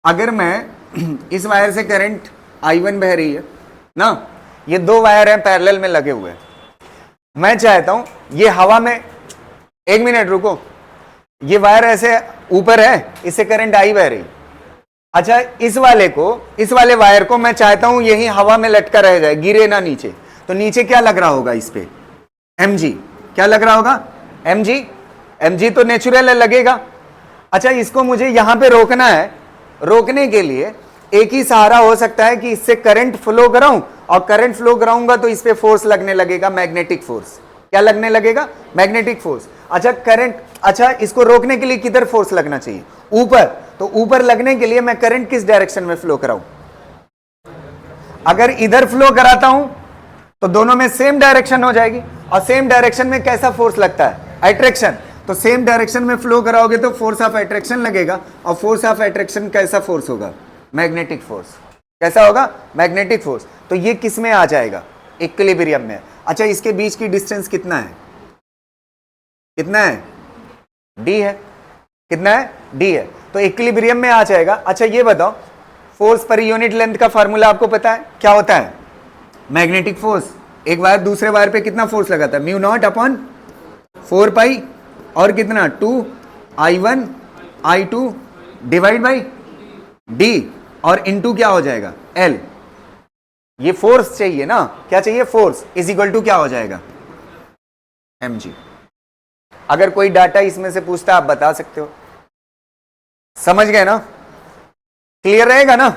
अगर मैं इस वायर से करंट I1 बह रही है ना, ये दो वायर हैं पैरेलल में लगे हुए हैं, मैं चाहता हूं ये हवा में, एक मिनट रुको, ये वायर ऐसे ऊपर है, इससे करंट I बह रही। अच्छा इस वाले वायर को मैं चाहता हूं यही हवा में लटका रह जाए, गिरे ना नीचे। तो नीचे क्या लग रहा होगा, इस पे mg, क्या लग रहा होगा, mg तो नेचुरल है, लगेगा। अच्छा इसको मुझे यहां पे रोकना है, रोकने के लिए एक ही सहारा हो सकता है कि इससे करंट फ्लो कराऊं, और करंट फ्लो कराऊंगा तो इस पे फोर्स लगने लगेगा, मैग्नेटिक फोर्स। क्या लगने लगेगा, मैग्नेटिक फोर्स। अच्छा करंट, अच्छा इसको रोकने के लिए किधर फोर्स लगना चाहिए, ऊपर। तो ऊपर लगने के लिए मैं करंट किस डायरेक्शन में फ्लो कराऊं, अगर इधर फ्लो कराता हूं तो दोनों में सेम डायरेक्शन हो जाएगी, और सेम डायरेक्शन में कैसा फोर्स लगता है, अट्रैक्शन। तो सेम डायरेक्शन में फ्लो कराओगे तो फोर्स ऑफ अट्रैक्शन लगेगा, और फोर्स ऑफ अट्रैक्शन कैसा फोर्स होगा, मैग्नेटिक फोर्स। कैसा होगा, मैग्नेटिक फोर्स। तो ये किस में आ जाएगा, इक्विलिब्रियम में। अच्छा इसके बीच की डिस्टेंस कितना है, कितना है, d है, कितना है, d है। तो इक्विलिब्रियम में आ जाएगा। अच्छा ये बताओ, फोर्स पर यूनिट लेंथ का फार्मूला आपको पता है, क्या होता है, मैग्नेटिक फोर्स। एक वायर दूसरे वायर पे कितना फोर्स लगाता है, μ0/4π, और कितना 2I1 I2 divide by d, और इनटू क्या हो जाएगा, L। ये फोर्स चाहिए ना, क्या चाहिए, फोर्स इज इक्वल टू क्या हो जाएगा, mg। अगर कोई डाटा इसमें से पूछता आप बता सकते हो। समझ गए ना, क्लियर रहेगा ना।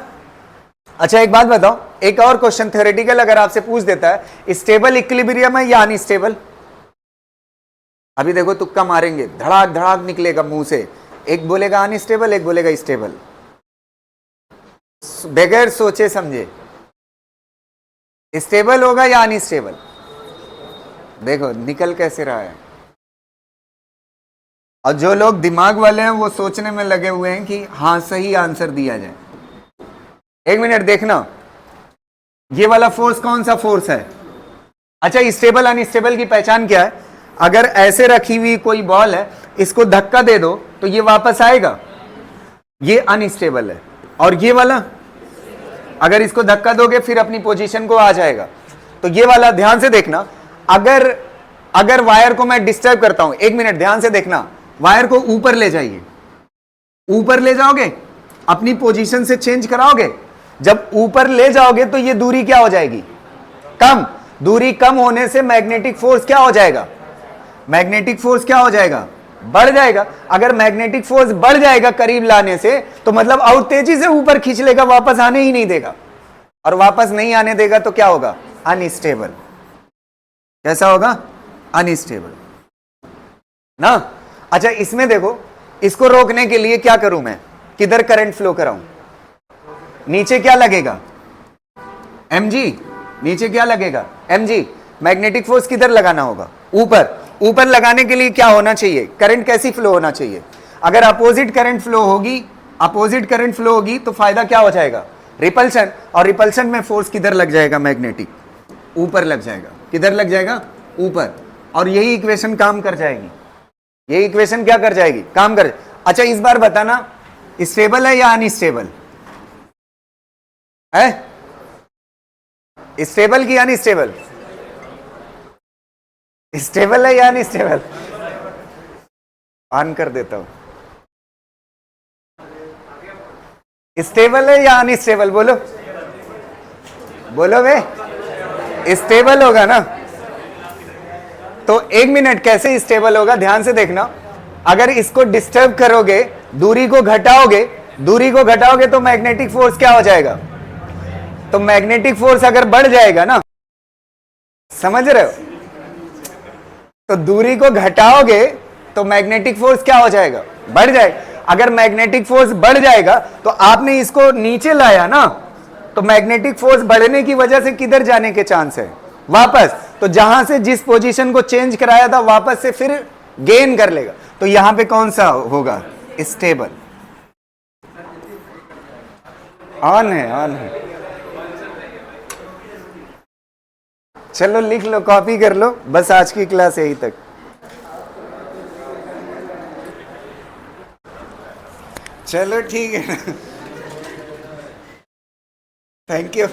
अच्छा एक बात बताओ, एक और क्वेश्चन थ्योरेटिकल अगर आपसे पूछ देता है, स्टेबल इक्विलिब्रियम है या अनस्टेबल। अभी देखो तुक्का मारेंगे, धड़ाक धड़ाक निकलेगा मुंह से, एक बोलेगा अनस्टेबल, एक बोलेगा स्टेबल, बगैर सोचे समझे। स्टेबल होगा या अनस्टेबल, देखो निकल कैसे रहा है। और जो लोग दिमाग वाले हैं वो सोचने में लगे हुए हैं कि हाँ सही आंसर दिया जाए। एक मिनट देखना, ये वाला फोर्स कौन सा फोर्स है? अच्छा, स्टेबल अनस्टेबल की पहचान क्या है? अगर ऐसे रखी हुई कोई बॉल है, इसको धक्का दे दो तो ये वापस आएगा, ये अनस्टेबल है। और ये वाला अगर इसको धक्का दोगे फिर अपनी पोजीशन को आ जाएगा। तो ये वाला ध्यान से देखना, अगर वायर को मैं डिस्टर्ब करता हूं, एक मिनट ध्यान से देखना, वायर को ऊपर ले जाइए, ऊपर ले जाओगे, अपनी पोजीशन से चेंज कराओगे। जब ऊपर ले जाओगे तो ये दूरी क्या हो जाएगी? कम। दूरी कम होने से मैग्नेटिक फोर्स क्या हो जाएगा? मैग्नेटिक फोर्स क्या हो जाएगा? बढ़ जाएगा। अगर मैग्नेटिक फोर्स बढ़ जाएगा करीब लाने से, तो मतलब और तेजी से ऊपर खींच लेगा, वापस आने ही नहीं देगा। और वापस नहीं आने देगा तो क्या होगा? अनस्टेबल। कैसा होगा? अनस्टेबल ना। अच्छा, इसमें देखो, इसको रोकने के लिए क्या करूं मैं? किधर करंट फ्लो कराऊं? नीचे क्या लगेगा? mg। नीचे क्या लगेगा? mg। मैग्नेटिक फोर्स किधर लगाना होगा? ऊपर। ऊपर लगाने के लिए क्या होना चाहिए? करंट कैसी फ्लो होना चाहिए? अगर अपोजिट करंट फ्लो होगी तो फायदा क्या हो जाएगा? रिपल्शन। और रिपल्शन में फोर्स किधर लग जाएगा? मैग्नेटिक, ऊपर लग जाएगा। किधर लग जाएगा? ऊपर। और यही इक्वेशन काम कर जाएगी। यही इक्वेशन क्या कर जाएगी? काम कर। अच्छा, इस बार बताना, स्टेबल है या अनस्टेबल है? स्टेबल की अनस्टेबल? स्टेबल है या अनस्टेबल? ऑन कर देता हूं। स्टेबल है या अनस्टेबल? बोलो बोलो बे। स्टेबल होगा ना। तो एक मिनट, कैसे स्टेबल होगा? ध्यान से देखना। अगर इसको डिस्टर्ब करोगे, दूरी को घटाओगे तो मैग्नेटिक फोर्स क्या हो जाएगा? तो मैग्नेटिक फोर्स अगर बढ़ जाएगा ना, समझ रहे हो? तो दूरी को घटाओगे तो मैग्नेटिक फोर्स क्या हो जाएगा? बढ़ जाएगा। अगर मैग्नेटिक फोर्स बढ़ जाएगा तो आपने इसको नीचे लाया ना, तो मैग्नेटिक फोर्स बढ़ने की वजह से किधर जाने के चांस है? वापस। तो जहां से जिस पोजीशन को चेंज कराया था वापस से फिर गेन कर लेगा। तो यहां पे कौन सा होगा? स्टेबल। ऑन है। चलो लिख लो, कॉपी कर लो, बस आज की क्लास यही तक। चलो ठीक है। Thank you.